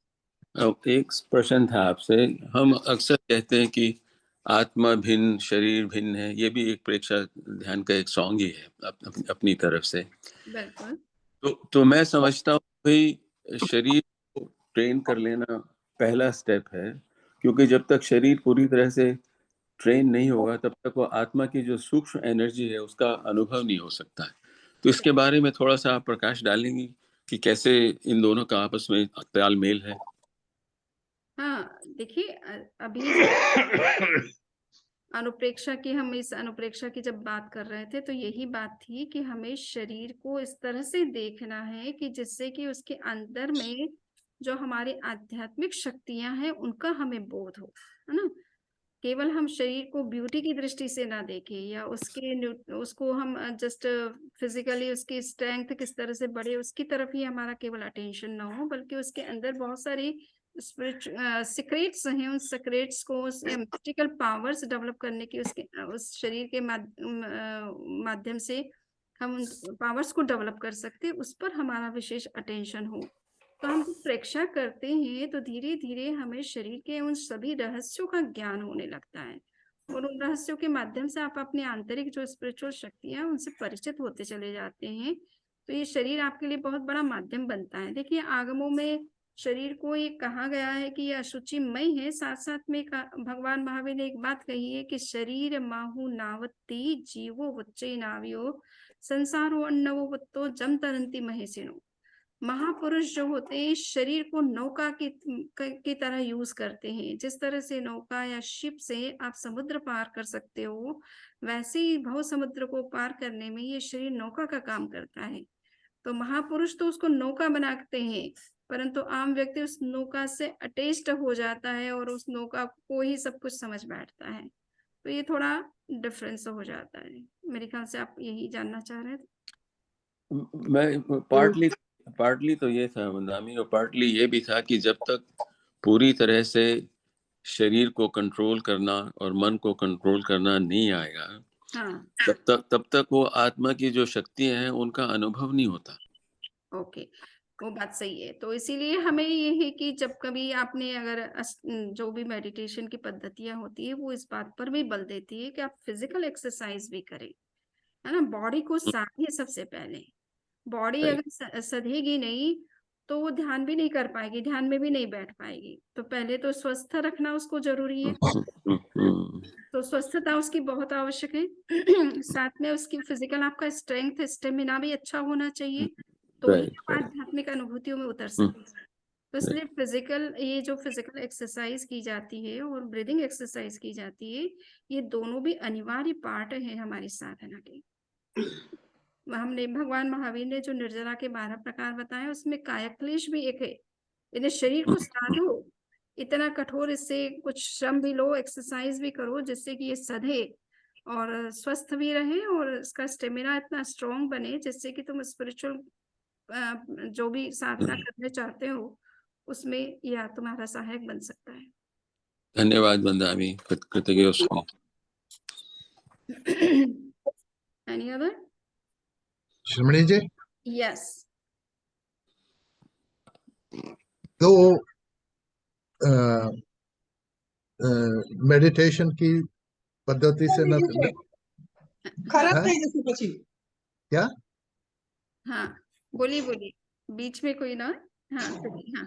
एक प्रश्न था आपसे। हम अक्सर कहते हैं कि आत्मा भिन्न शरीर भिन्न है, ये भी एक प्रेक्षा ध्यान का एक सॉन्ग ही है अपनी तरफ से।
बिल्कुल।
तो मैं समझता हूँ भाई शरीर को ट्रेन कर लेना पहला स्टेप है, क्योंकि जब तक शरीर पूरी तरह से ट्रेन नहीं होगा तब तक वो आत्मा की जो सूक्ष्म एनर्जी है उसका अनुभव नहीं हो सकता है। तो इसके बारे में थोड़ा सा आप प्रकाश डालेंगी कि कैसे इन दोनों का आपस में तालमेल है?
हाँ, देखिए अभी अनुप्रेक्षा की, हम इस अनुप्रेक्षा की जब बात कर रहे थे तो यही बात थी कि हमें शरीर को इस तरह से देखना है कि जिससे कि उसके अंदर में जो हमारी आध्यात्मिक शक्तियां हैं उनका हमें बोध हो, है ना। केवल हम शरीर को ब्यूटी की दृष्टि से ना देखें या उसको हम जस्ट फिजिकली उसकी स्ट्रेंथ किस तरह से बढ़े उसकी तरफ ही हमारा केवल अटेंशन ना हो, बल्कि उसके अंदर बहुत सारी सीक्रेट्स हैं, उन सीक्रेट्स को मिस्टिकल पावर्स डेवलप करने की उसके उस शरीर के माध्यम से हम उन पावर्स को डेवलप कर सकते हैं, उस पर हमारा विशेष अटेंशन हो। तो हम जब प्रेक्षा करते हैं तो धीरे धीरे हमें शरीर के उन सभी रहस्यों का ज्ञान होने लगता है, और उन रहस्यों के माध्यम से आप अपने आंतरिक जो स्पिरिचुअल शक्तियां उनसे परिचित होते चले जाते हैं। तो ये शरीर आपके लिए बहुत बड़ा माध्यम बनता है। देखिए आगमों में शरीर को ये कहा गया है कि ये अशुचिमय है, साथ साथ में भगवान महावीर ने एक बात कही है कि शरीर माहु नावत्ती जीवो वच्चे नावियो संसारो अन्नवो वत्तो जम तरंती महेशिनो। महापुरुष जो होते हैं शरीर को नौका की तरह यूज करते हैं। जिस तरह से नौका या शिप से आप समुद्र पार कर सकते हो, वैसे ही भव समुद्र को पार करने में ये शरीर नौका का काम करता है। तो महापुरुष तो उसको नौका बनाते हैं, परंतु आम व्यक्ति उस नौका से अटैच्ड हो जाता है और उस नौका को ही सब कुछ समझ बैठता है। तो ये थोड़ा डिफरेंस हो जाता है। मेरे ख्याल से आप यही जानना चाह रहे थे।
मैं पार्टली तो ये था वंदामी, और पार्टली ये भी था कि जब तक पूरी तरह से शरीर को कंट्रोल करना और मन को कंट्रोल करना नहीं आएगा,
हाँ,
तब तक वो आत्मा की जो शक्तियां हैं उनका अनुभव नहीं होता।
ओके, वो बात सही है। तो इसीलिए हमें ये है कि जब कभी आपने अगर जो भी मेडिटेशन की पद्धतियां होती है वो इस बात पर भी बल देती है कि आप फिजिकल एक्सरसाइज भी करें, है ना। बॉडी को साधिए सबसे पहले। बॉडी अगर सधेगी नहीं तो वो ध्यान भी नहीं कर पाएगी, ध्यान में भी नहीं बैठ पाएगी। तो पहले तो स्वस्थ रखना उसको जरूरी है, तो स्वस्थता उसकी बहुत आवश्यक है। साथ में उसकी फिजिकल आपका स्ट्रेंथ स्टेमिना भी अच्छा होना चाहिए, तो ही आप आध्यात्मिक अनुभूतियों में उतर सकते हैं। तो इसलिए ये जो फिजिकल एक्सरसाइज की जाती है और ब्रीदिंग एक्सरसाइज की जाती है, ये दोनों भी अनिवार्य पार्ट है हमारी साधना के। हमने भगवान महावीर ने जो निर्जरा के 12 प्रकार बताए उसमें कायक्लेश भी एक है। इन्हें शरीर को साधो, इतना कठोर, इससे कुछ श्रम भी लो, एक्सरसाइज भी करो, जिससे कि ये सधे और स्वस्थ भी रहे और इसका स्टेमिना इतना स्ट्रांग बने जिससे कि तुम स्पिरिचुअल जो भी साधना करने चाहते हो उसमें यह तुम्हारा सहायक बन सकता है।
धन्यवाद वंदामी, कृतज्ञ।
Any other?
Shramani ji,
yes.
तो मेडिटेशन की पद्धति से मैं
खराब नहीं जैसे પછી
क्या?
हाँ, बोलिए, बीच में कोई ना। हाँ, हाँ।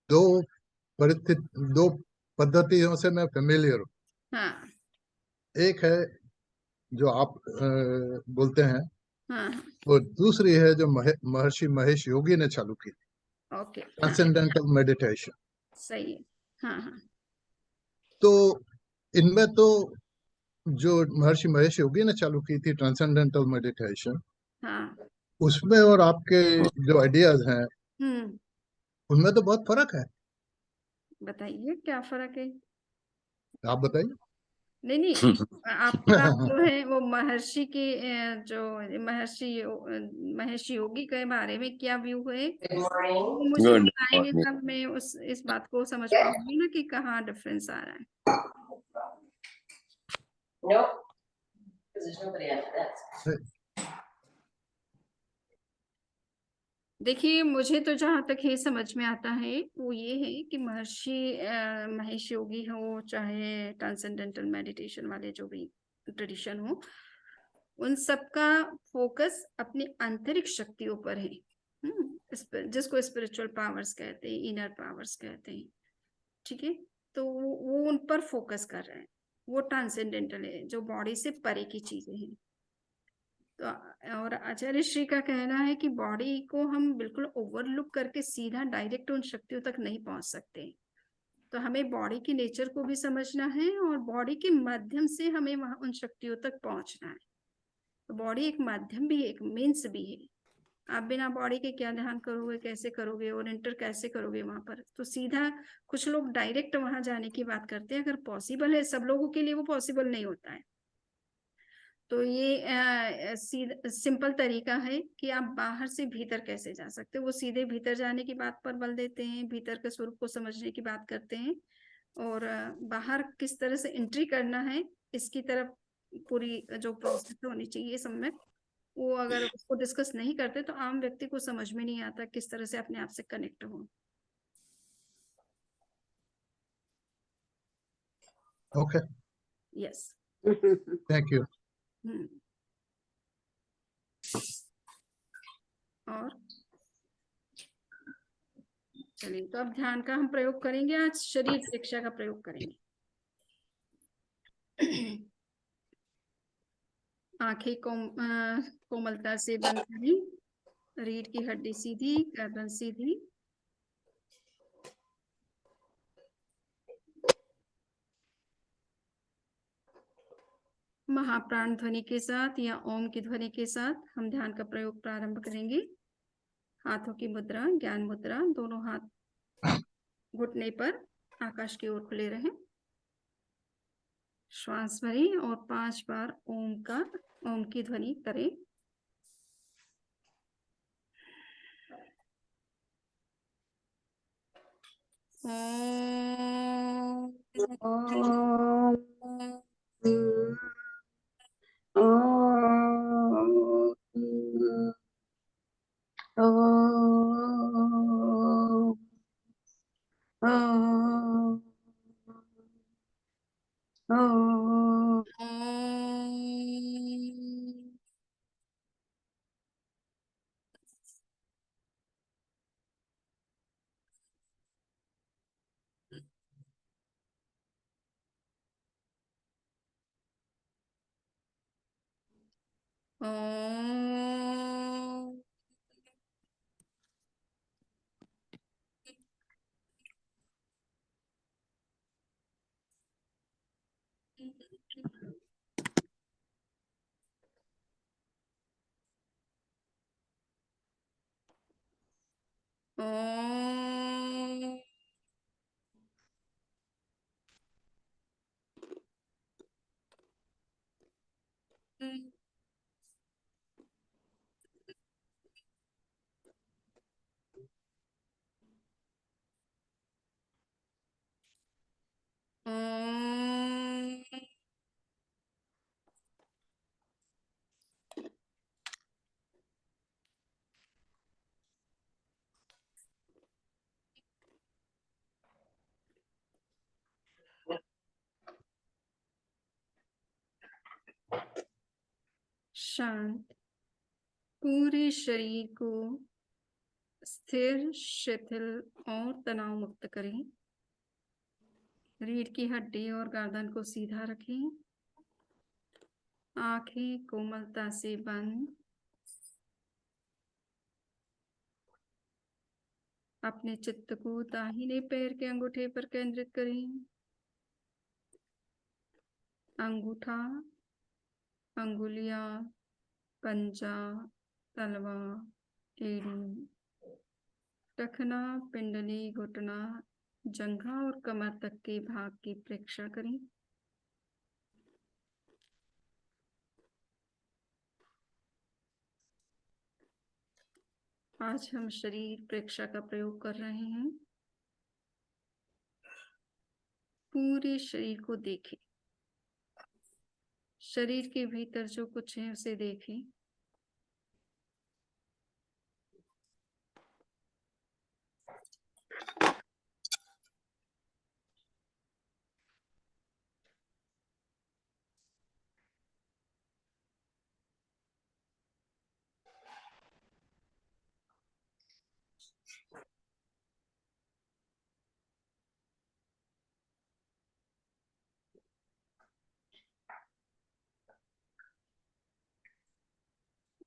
दो पद्धतियों से मैं फेमिलियर हूँ।
हाँ
एक है जो आप बोलते हैं,
हाँ
और दूसरी है जो महर्षि महेश योगी ने चालू की,
ओके हाँ
ट्रांसेंडेंटल मेडिटेशन।
सही है हाँ हाँ
तो इनमें तो जो महर्षि महेश योगी ने चालू की थी ट्रांसेंडेंटल मेडिटेशन,
हाँ
उसमें और आपके जो आइडियाज हैं उनमें तो बहुत फर्क है।
बताइए क्या फर्क है।
आप बताइए।
नहीं नहीं आपका जो है वो महर्षि के जो महर्षि योगी के बारे में क्या व्यू है वो मुझे
गुड
बताएंगे
मॉर्निंग।
तब मैं इस बात को समझ पाऊंगी ना कि कहाँ डिफरेंस आ रहा है।
Nope, because there's nobody after that.
देखिए मुझे तो जहाँ तक ये समझ में आता है वो ये है कि महर्षि महेश योगी हो चाहे ट्रांसेंडेंटल मेडिटेशन वाले जो भी ट्रेडिशन हो, उन सबका फोकस अपनी आंतरिक शक्तियों पर है, जिसको स्पिरिचुअल पावर्स कहते हैं, इनर पावर्स कहते हैं। ठीक है, तो वो उन पर फोकस कर रहे हैं, वो ट्रांसेंडेंटल है, जो बॉडी से परे की चीजें हैं। तो और आचार्य श्री का कहना है कि बॉडी को हम बिल्कुल ओवरलुक करके सीधा डायरेक्ट उन शक्तियों तक नहीं पहुंच सकते। तो हमें बॉडी की नेचर को भी समझना है और बॉडी के माध्यम से हमें वहां उन शक्तियों तक पहुंचना है। तो बॉडी एक माध्यम भी है, एक मीन्स भी है। आप बिना बॉडी के क्या ध्यान करोगे, कैसे करोगे और एंटर कैसे करोगे वहां पर। तो सीधा कुछ लोग डायरेक्ट वहां जाने की बात करते हैं, अगर पॉसिबल है, सब लोगों के लिए वो पॉसिबल नहीं होता है। तो ये सिंपल तरीका है कि आप बाहर से भीतर कैसे जा सकते हो। वो सीधे भीतर जाने की बात पर बल देते हैं, भीतर के स्वरूप को समझने की बात करते हैं, और बाहर किस तरह से एंट्री करना है इसकी तरफ पूरी जो प्रोसेस होनी चाहिए सब में, वो अगर उसको डिस्कस नहीं करते तो आम व्यक्ति को समझ में नहीं आता किस तरह से अपने आप से कनेक्ट हो।
Okay,
yes
thank you.
और चलिए, तो अब ध्यान का हम प्रयोग करेंगे। आज शरीर शिक्षा का प्रयोग करेंगे। आंखें कोमलता से बंद करें, रीढ़ की हड्डी सीधी, गर्दन सीधी। महाप्राण ध्वनि के साथ या ओम की ध्वनि के साथ हम ध्यान का प्रयोग प्रारंभ करेंगे। हाथों की मुद्रा, ज्ञान मुद्रा, दोनों हाथ घुटने पर आकाश की ओर खुले रहें। श्वास भरें और 5 बार ओम की ध्वनि करें। शांत, पूरे शरीर को स्थिर, शिथिल और तनाव मुक्त करें। रीढ़ की हड्डी और गर्दन को सीधा रखें। आंखें कोमलता से बंद। अपने चित्त को दाहिने पैर के अंगूठे पर केंद्रित करें। अंगूठा, अंगुलियां, पंजा, तलवा, एड़ी, टखना, पिंडली, घुटना, जंघा और कमर तक के भाग की परीक्षा करें। आज हम शरीर परीक्षा का प्रयोग कर रहे हैं। पूरे शरीर को देखें। शरीर के भीतर जो कुछ है उसे देखें।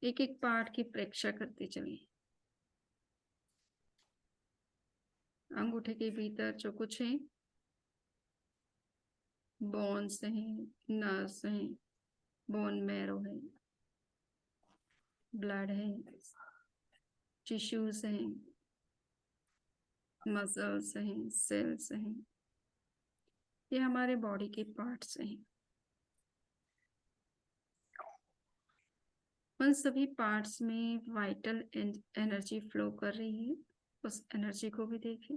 एक एक पार्ट की परीक्षा करते चलें। अंगूठे के भीतर जो कुछ है, बोन्स हैं, नर्व्स हैं, बोन मैरो है, ब्लड है, टिश्यूज हैं, मसल्स हैं, सेल्स हैं, ये हमारे बॉडी के पार्ट्स हैं। उन सभी पार्ट्स में वाइटल एनर्जी फ्लो कर रही है, उस एनर्जी को भी देखें।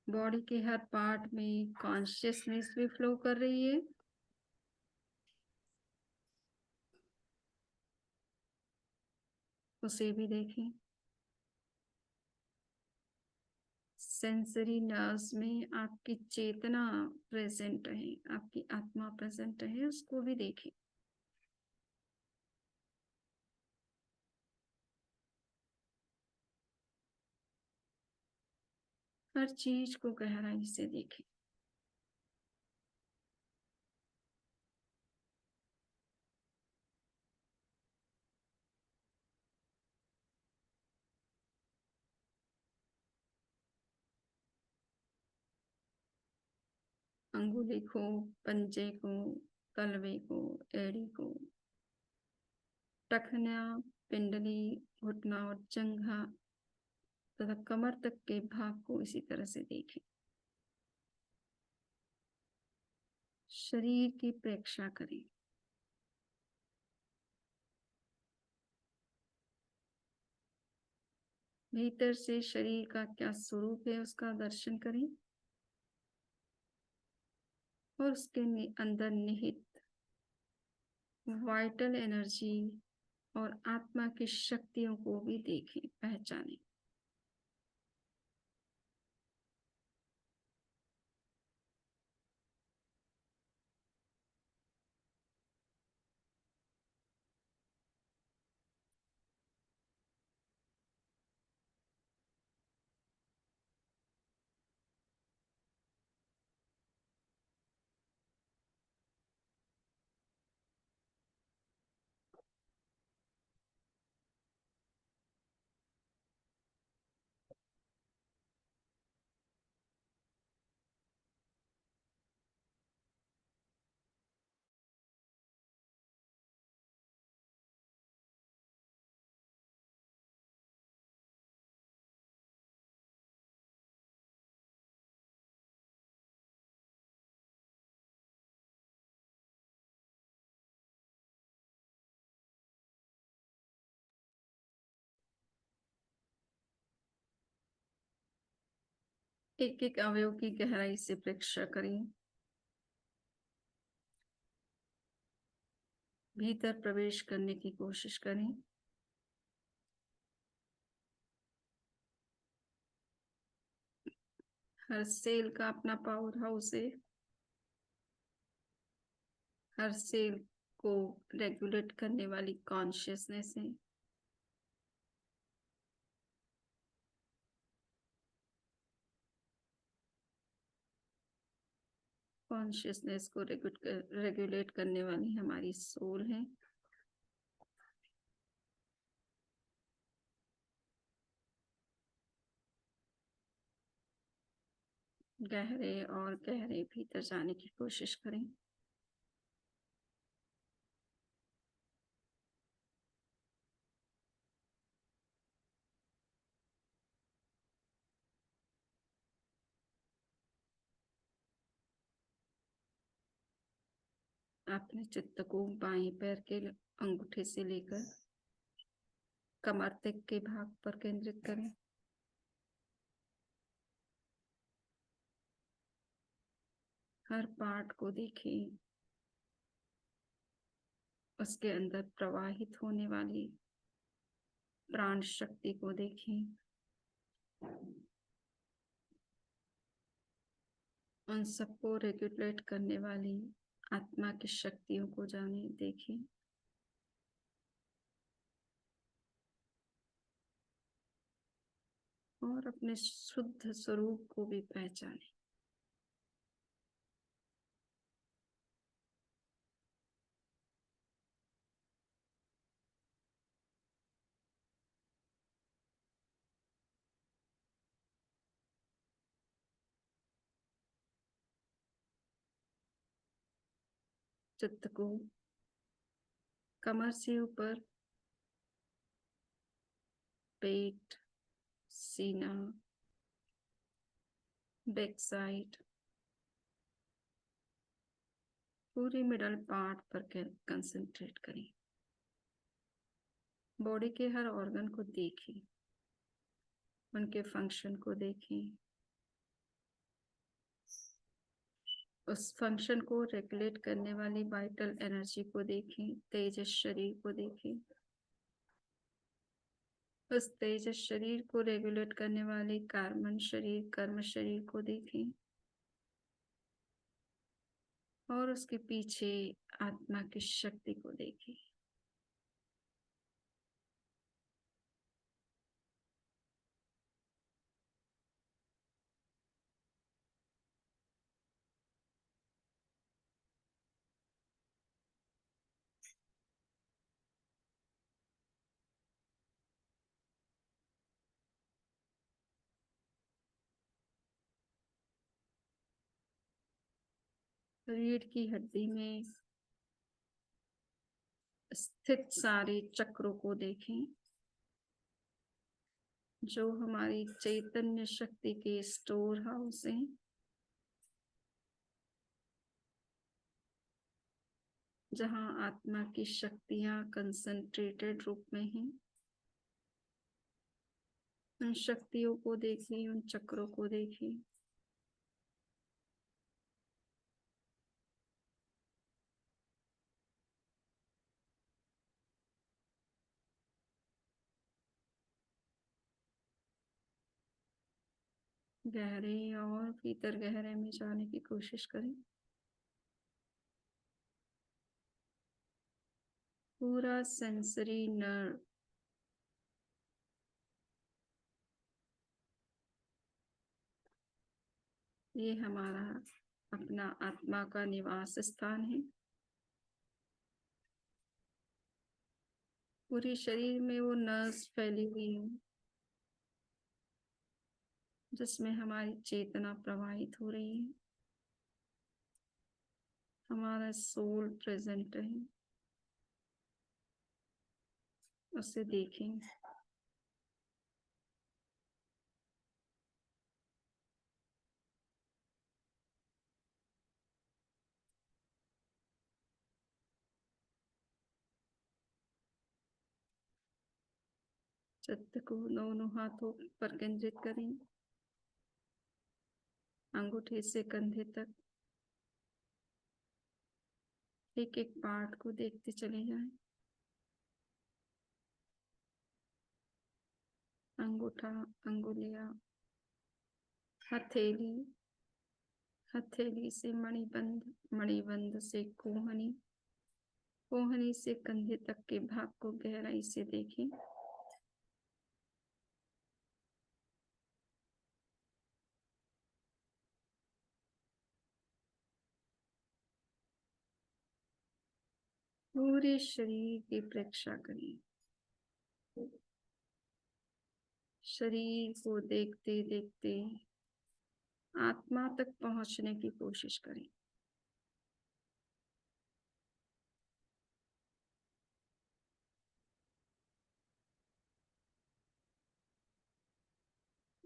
बॉडी के हर पार्ट में कॉन्शियसनेस भी फ्लो कर रही है। उसे भी देखें। सेंसरी नर्व्स में आपकी चेतना प्रेजेंट है, आपकी आत्मा प्रेजेंट है, उसको भी देखें। हर चीज को गहराई से देखें। अंगुली को, पंजे को, तलवे को, एड़ी को, टखना, पिंडली, घुटना और जंघा तथा कमर तक के भाग को इसी तरह से देखें। शरीर की परीक्षा करें। भीतर से शरीर का क्या स्वरूप है उसका दर्शन करें और उसके अंदर निहित वाइटल एनर्जी और आत्मा की शक्तियों को भी देखें, पहचानें। एक एक अवयव की गहराई से परीक्षा करें। भीतर प्रवेश करने की कोशिश करें। हर सेल का अपना पावर हाउस है। हर सेल को रेगुलेट करने वाली कॉन्शियसनेस है। कॉन्शियसनेस को रेगुलेट करने वाली हमारी सोल है। गहरे और गहरे भीतर जाने की कोशिश करें। अपने चित्त को बाएं पैर के अंगूठे से लेकर कमर तक के भाग पर केंद्रित करें। हर पार्ट को देखें, उसके अंदर प्रवाहित होने वाली प्राण शक्ति को देखें। उन सबको रेगुलेट करने वाली आत्मा की शक्तियों को जाने, देखें। और अपने शुद्ध स्वरूप को भी पहचानें। चित्त को कमर से ऊपर, पेट, सीना, बैक साइड, पूरे मिडल पार्ट पर कंसंट्रेट करें। बॉडी के हर ऑर्गन को देखें, उनके फंक्शन को देखें। उस फंक्शन को रेगुलेट करने वाली वाइटल एनर्जी को देखें, तेजस शरीर को देखें। उस तेजस शरीर को रेगुलेट करने वाली कार्बन शरीर, कर्म शरीर को देखें। और उसके पीछे आत्मा की शक्ति को देखें। रीढ़ की हड्डी में स्थित सारे चक्रों को देखें, जो हमारी चैतन्य शक्ति के स्टोर हाउस हैं। जहां आत्मा की शक्तियां कंसंट्रेटेड रूप में हैं। उन शक्तियों को देखें, उन चक्रों को देखें। गहरे और भीतर गहरे में जाने की कोशिश करें। पूरा सेंसरी नर्व ये हमारा अपना आत्मा का निवास स्थान है। पूरे शरीर में वो नर्व्स फैली हुई हैं, जिसमें हमारी चेतना प्रवाहित हो रही है। हमारा सोल प्रेजेंट है, उसे देखें। चित्त को दोनों हाथों पर केंद्रित करें, अंगूठे से कंधे तक एक एक पार्ट को देखते चले जाएं। अंगूठा, अंगुलियां, हथेली, हथेली से मणिबंध, मणिबंध से कोहनी, कोहनी से कंधे तक के भाग को गहराई से देखें। पूरे शरीर की परीक्षा करें। शरीर को देखते देखते आत्मा तक पहुंचने की कोशिश करें।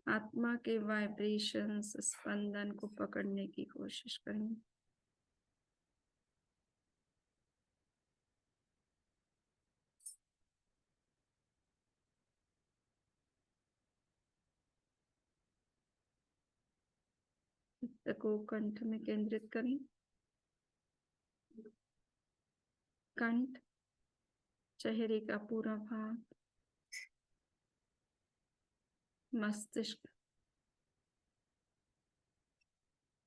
आत्मा के वाइब्रेशंस, स्पंदन को पकड़ने की कोशिश करें। चित्त को कंठ में केंद्रित करें। कंठ, चेहरे का पूरा भाग, मस्तिष्क,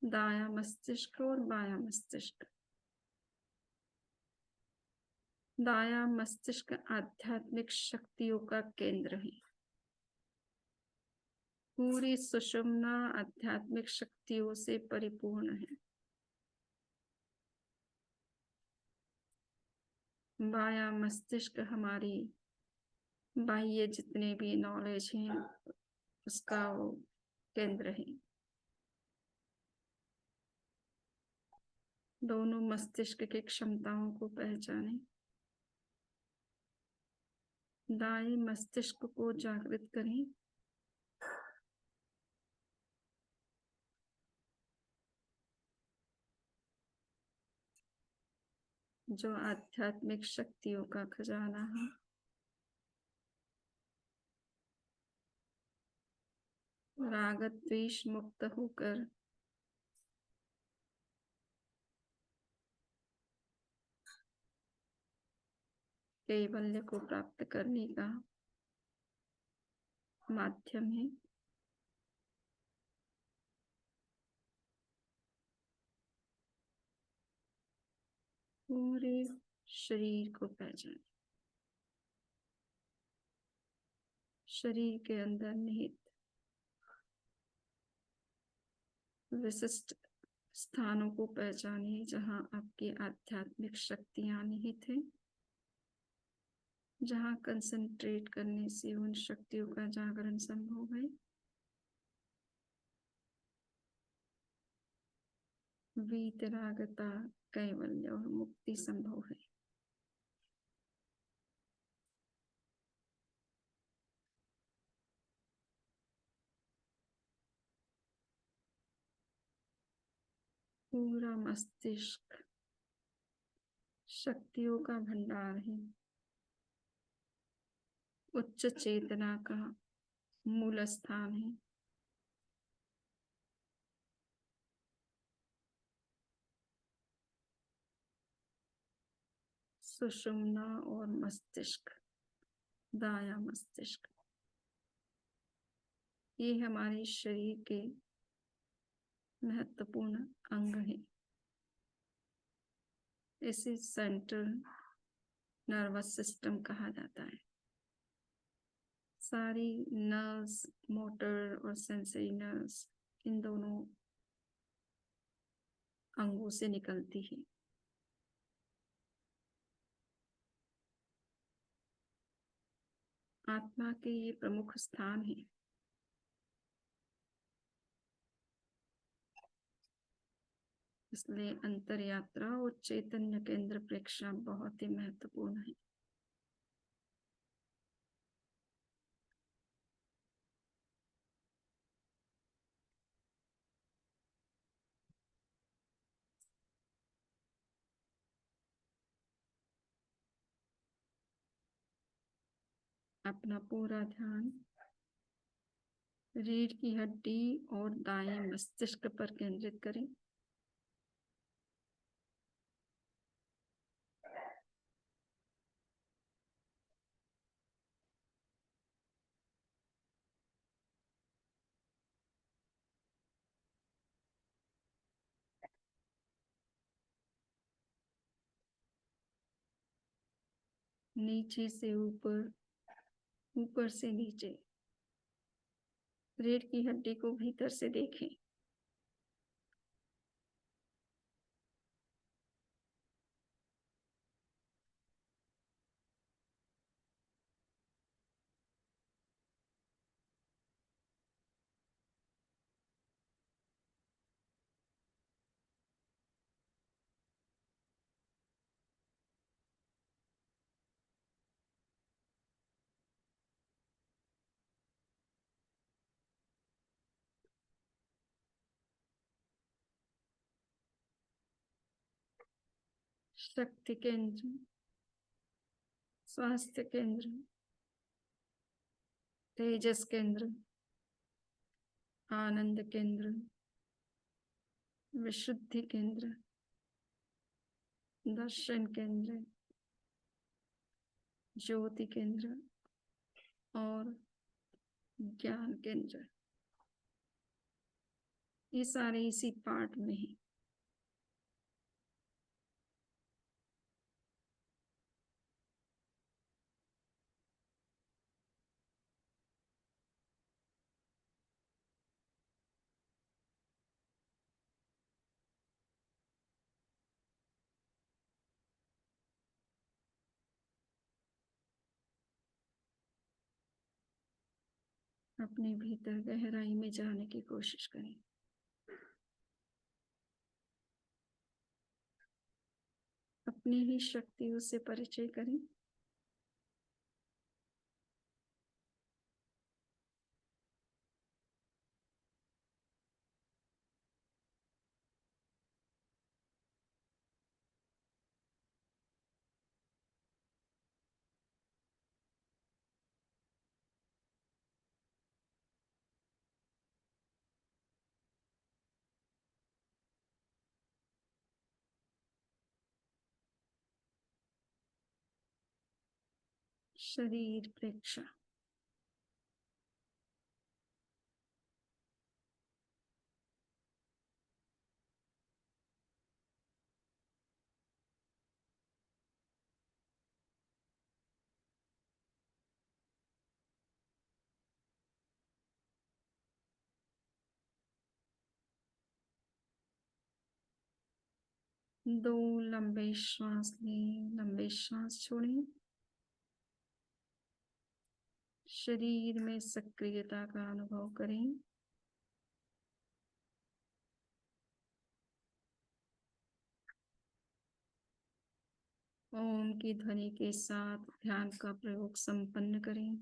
दायां मस्तिष्क और बायां मस्तिष्क। दायां मस्तिष्क आध्यात्मिक शक्तियों का केंद्र है। पूरी सुषुम्ना आध्यात्मिक शक्तियों से परिपूर्ण है। बायां मस्तिष्क हमारी बाह्य जितने भी नॉलेज हैं उसका वो केंद्र है। दोनों मस्तिष्क की क्षमताओं को पहचानें। दाएं मस्तिष्क को जागृत करें। जो आध्यात्मिक शक्तियों का खजाना है। राग द्वेष मुक्त होकर कैवल्य को प्राप्त करने का माध्यम है। पूरे शरीर को पहचानें। शरीर के अंदर निहित विशिष्ट स्थानों को पहचानें जहां आपकी आध्यात्मिक शक्तियां निहित हैं, जहां कंसंट्रेट करने से उन शक्तियों का जागरण संभव है। वीतरागता, कैवल्य और मुक्ति संभव है। पूरा मस्तिष्क शक्तियों का भंडार है। उच्च चेतना का मूल स्थान है। सुषुम्ना और मस्तिष्क, दायां मस्तिष्क, ये हमारे शरीर के महत्वपूर्ण अंग है। इसे सेंट्रल नर्वस सिस्टम कहा जाता है। सारी नर्व्स, मोटर और सेंसरी नर्व्स इन दोनों अंगों से निकलती है। आत्मा के ये प्रमुख स्थान है। इसलिए अंतर यात्रा और चैतन्य केंद्र प्रेक्षा बहुत ही महत्वपूर्ण है। अपना पूरा ध्यान रीढ़ की हड्डी और दाएं मस्तिष्क पर केंद्रित करें। नीचे से ऊपर, ऊपर से नीचे। रीढ़ की हड्डी को भीतर से देखें। शक्ति केंद्र, स्वास्थ्य केंद्र, तेजस केंद्र, आनंद केंद्र, विशुद्धि केंद्र, दर्शन केंद्र, ज्योति केंद्र और ज्ञान केंद्र। ये सारे इसी पार्ट में हैं। अपने भीतर गहराई में जाने की कोशिश करें। अपनी ही शक्तियों से परिचय करें। शरीर प्रेक्षा। दो लंबे श्वास लें, लंबे श्वास छोड़ें। शरीर में सक्रियता का अनुभव करें। ओम की ध्वनि के साथ ध्यान का प्रयोग संपन्न करें।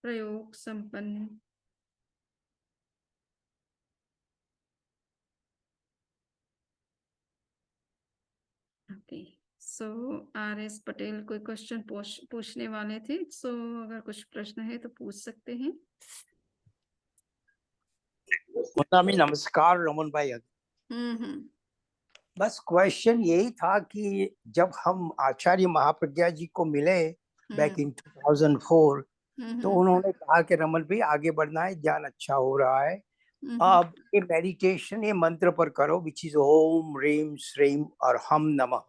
प्रयोग संपन्न। ओके, सो RS पटेल कोई क्वेश्चन पूछने वाले थे, सो अगर कुछ प्रश्न है तो पूछ सकते हैं।
नमस्कार रमन भाई। बस क्वेश्चन यही था कि जब हम आचार्य महाप्रज्ञा जी को मिले बैक इन 2004 तो उन्होंने कहा कि रमन भाई आगे बढ़ना है, ज्ञान अच्छा हो रहा है, अब ये मेडिटेशन ये मंत्र पर करो विच इज ओम ह्रीम श्रीम और हम नमः।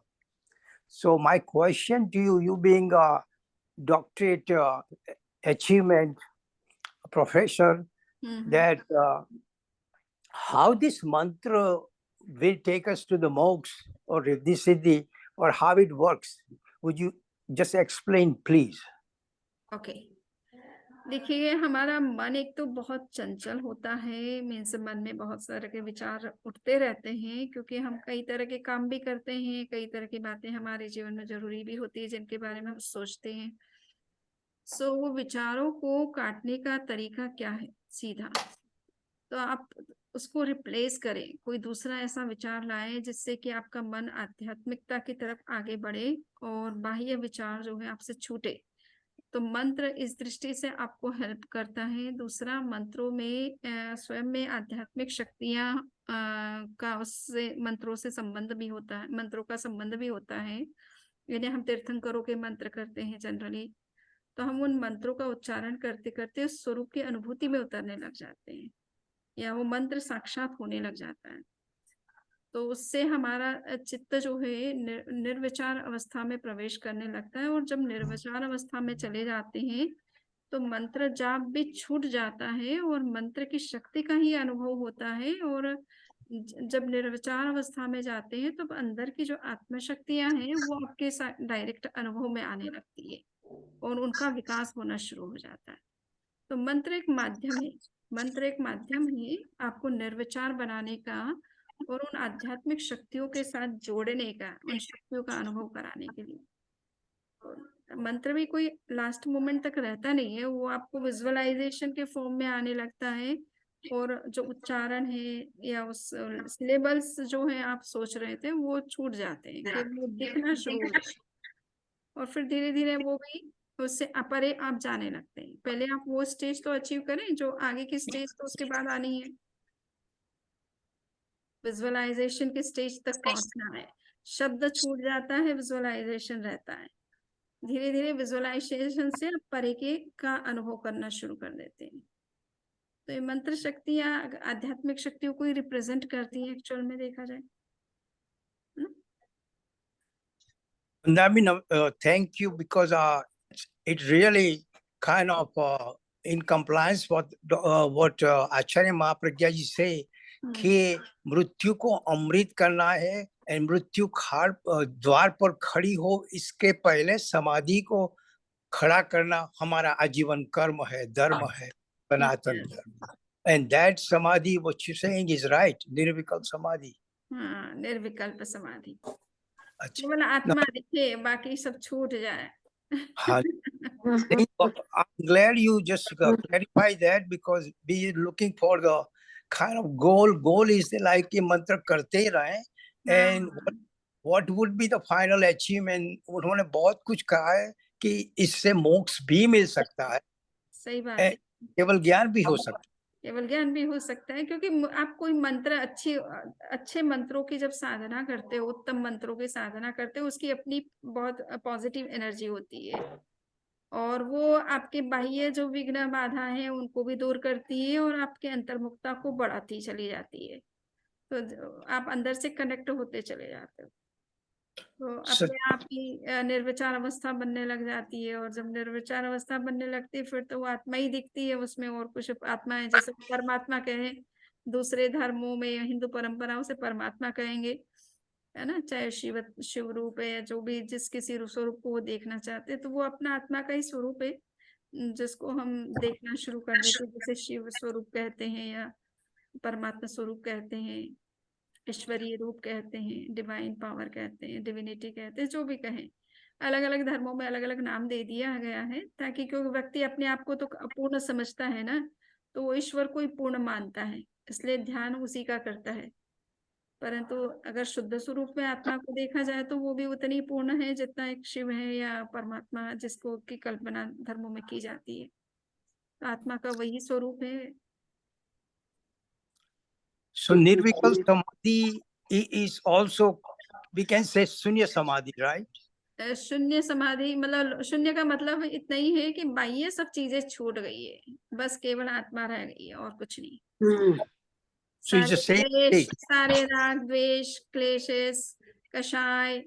So my question to you, you being a doctorate achievement professor, that how this mantra will take us to the moksha or riddhi siddhi, or how it works. Would you just explain, please?
Okay. देखिए, हमारा मन एक तो बहुत चंचल होता है, means मन में बहुत सारे के विचार उठते रहते हैं, क्योंकि हम कई तरह के काम भी करते हैं, कई तरह की बातें हमारे जीवन में जरूरी भी होती है जिनके बारे में हम सोचते हैं। सो वो विचारों को काटने का तरीका क्या है? सीधा तो आप उसको रिप्लेस करें, कोई दूसरा ऐसा विचार लाएं जिससे कि आपका मन आध्यात्मिकता की तरफ आगे बढ़े और बाह्य विचार जो है आपसे छूटे। तो मंत्र इस दृष्टि से आपको हेल्प करता है। दूसरा, मंत्रों में स्वयं में आध्यात्मिक शक्तियां का उससे मंत्रों से संबंध भी होता है, मंत्रों का संबंध भी होता है। यानी हम तीर्थंकरों के मंत्र करते हैं जनरली, तो हम उन मंत्रों का उच्चारण करते करते उस स्वरूप की अनुभूति में उतरने लग जाते हैं, या वो मंत्र साक्षात होने लग जाता है। तो उससे हमारा चित्त जो है निर्विचार अवस्था में प्रवेश करने लगता है, और जब निर्विचार अवस्था में चले जाते हैं तो मंत्र जाप भी छूट जाता है और मंत्र की शक्ति का ही अनुभव होता है। और जब निर्विचार अवस्था में जाते हैं तो अंदर की जो आत्म शक्तियां हैं वो आपके साथ डायरेक्ट अनुभव में आने लगती है और उनका विकास होना शुरू हो जाता है। तो मंत्र एक माध्यम है, मंत्र एक माध्यम है आपको निर्विचार बनाने का और उन आध्यात्मिक शक्तियों के साथ जोड़ने का, उन शक्तियों का अनुभव कराने के लिए। मंत्र भी कोई लास्ट मोमेंट तक रहता नहीं है, वो आपको विजुअलाइजेशन के फॉर्म में आने लगता है, और जो उच्चारण है या उस सिलेबल्स जो है आप सोच रहे थे वो छूट जाते हैं, कि वो दिखना शुरू होता है, और फिर धीरे धीरे वो भी उससे अपरे आप जाने लगते हैं। पहले आप वो स्टेज तो अचीव करें, जो आगे की स्टेज तो उसके बाद आनी है, विजुअलाइजेशन के स्टेज तक पहुंचना है। शब्द छूट जाता है, विजुअलाइजेशन रहता है। धीरे धीरे विजुअलाइजेशन से आप परे के का अनुभव करना शुरू कर देते हैं। तो ये मंत्र शक्तियां आध्यात्मिक शक्तियों को ही रिप्रेजेंट करती हैं एक्चुअल में देखा जाए।
Thank you, because it really kind of in compliance what Acharya Mahapragya ji say कि मृत्यु को अमृत करना है, मृत्यु द्वार पर खड़ी हो इसके पहले समाधि को खड़ा करना हमारा आजीवन कर्म है, धर्म है, सनातन धर्म। And that samadhi, what you're saying is right, निर्विकल्प समाधि।
हाँ, निर्विकल्प समाधि।
अच्छा,
केवल आत्मा दिखे, बाकी सब छूट जाए।
हाँ, I'm glad you just clarify that, because we are looking for the kind of goal. Goal is like कि मंत्र करते ही रहें, and what would be the final achievement? उन्होंने बहुत कुछ कहा है कि इससे मोक्ष भी मिल सकता है,
सही बात है,
केवल ज्ञान भी हो सकता है।
केवल ज्ञान भी हो सकता है, क्योंकि आप कोई मंत्र अच्छे मंत्रों की जब साधना करते हो, उत्तम मंत्रों की साधना करते हो, उसकी अपनी बहुत पॉजिटिव एनर्जी होती है, और वो आपके बाह्य जो विघ्न बाधा है उनको भी दूर करती है और आपके अंतर्मुखता को बढ़ाती चली जाती है। तो आप अंदर से कनेक्ट होते चले जाते हो, तो अपने आप ही निर्विचार अवस्था बनने लग जाती है। और जब निर्विचार अवस्था बनने लगती है फिर तो वो आत्मा ही दिखती है उसमें, और कुछ आत्मा है, जैसे परमात्मा कहें, दूसरे धर्मों में हिंदू परंपराओं से परमात्मा कहेंगे, है ना, चाहे शिव रूप है, या जो भी जिस किसी स्वरूप को वो देखना चाहते हैं, तो वो अपना आत्मा का ही स्वरूप है जिसको हम देखना शुरू कर देते हैं, जैसे शिव स्वरूप कहते हैं या परमात्मा स्वरूप कहते हैं, ईश्वरीय रूप कहते हैं, डिवाइन पावर कहते हैं, डिविनिटी कहते हैं, जो भी कहें। अलग अलग धर्मों में अलग अलग नाम दे दिया गया है, ताकि क्योंकि व्यक्ति अपने आप को तो अपूर्ण समझता है ना, तो वो ईश्वर को ही पूर्ण मानता है, इसलिए ध्यान उसी का करता है। परंतु अगर शुद्ध स्वरूप में आत्मा को देखा जाए तो वो भी उतनी पूर्ण है जितना एक शिव है या परमात्मा जिसको की कल्पना धर्मों में की जाती है, तो आत्मा का वही स्वरूप है।
So nirvikal samadhi is also, we can say, शून्य समाधि, right?
शून्य समाधि मतलब, शून्य का मतलब इतना ही है कि बाह्य सब चीजें छूट गई है, बस केवल आत्मा रह गई है और कुछ नहीं।
So it's the same
क्लेश,
thing.
सारे राग द्वेष क्लेशेस कषाय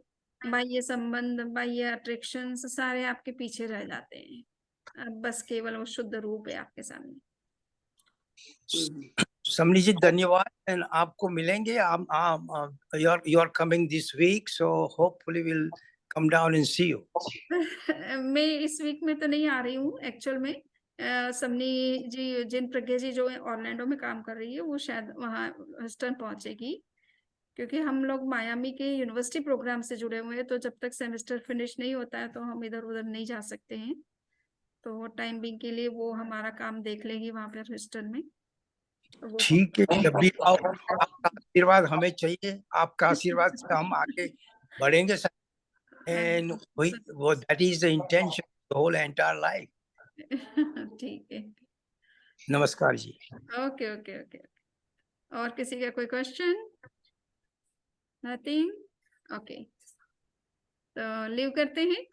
बाह्य संबंध बाह्य अट्रैक्शन सारे आपके पीछे रह जाते हैं, अब बस केवल वो शुद्ध रूप है आपके सामने।
समनी जी धन्यवाद, एंड आपको मिलेंगे, you are coming this week, so hopefully we'll come down and see you.
मैं इस वीक में तो नहीं आ रही हूँ एक्चुअल में, समनी जी, जिन प्रज्ञा जी जो ऑरलैंडो में काम कर रही है वो शायद वहाँ ह्यूस्टन पहुंचेगी, क्योंकि हम लोग मायामी के यूनिवर्सिटी प्रोग्राम से जुड़े हुए हैं, तो जब तक सेमेस्टर फिनिश नहीं होता है तो हम इधर उधर नहीं जा सकते हैं, तो टाइम बिंग के लिए वो हमारा काम देख लेगी वहां पर ह्यूस्टन में। वो
ठीक है, जब भी आओ आपका आशीर्वाद हमें चाहिए, आपका आशीर्वाद से हम आगे बढ़ेंगे सर। एंड वो that is the intention the whole entire life.
ठीक है,
नमस्कार जी।
Okay okay okay. और किसी का कोई क्वेश्चन? नथिंग, ओके, तो लीव करते हैं।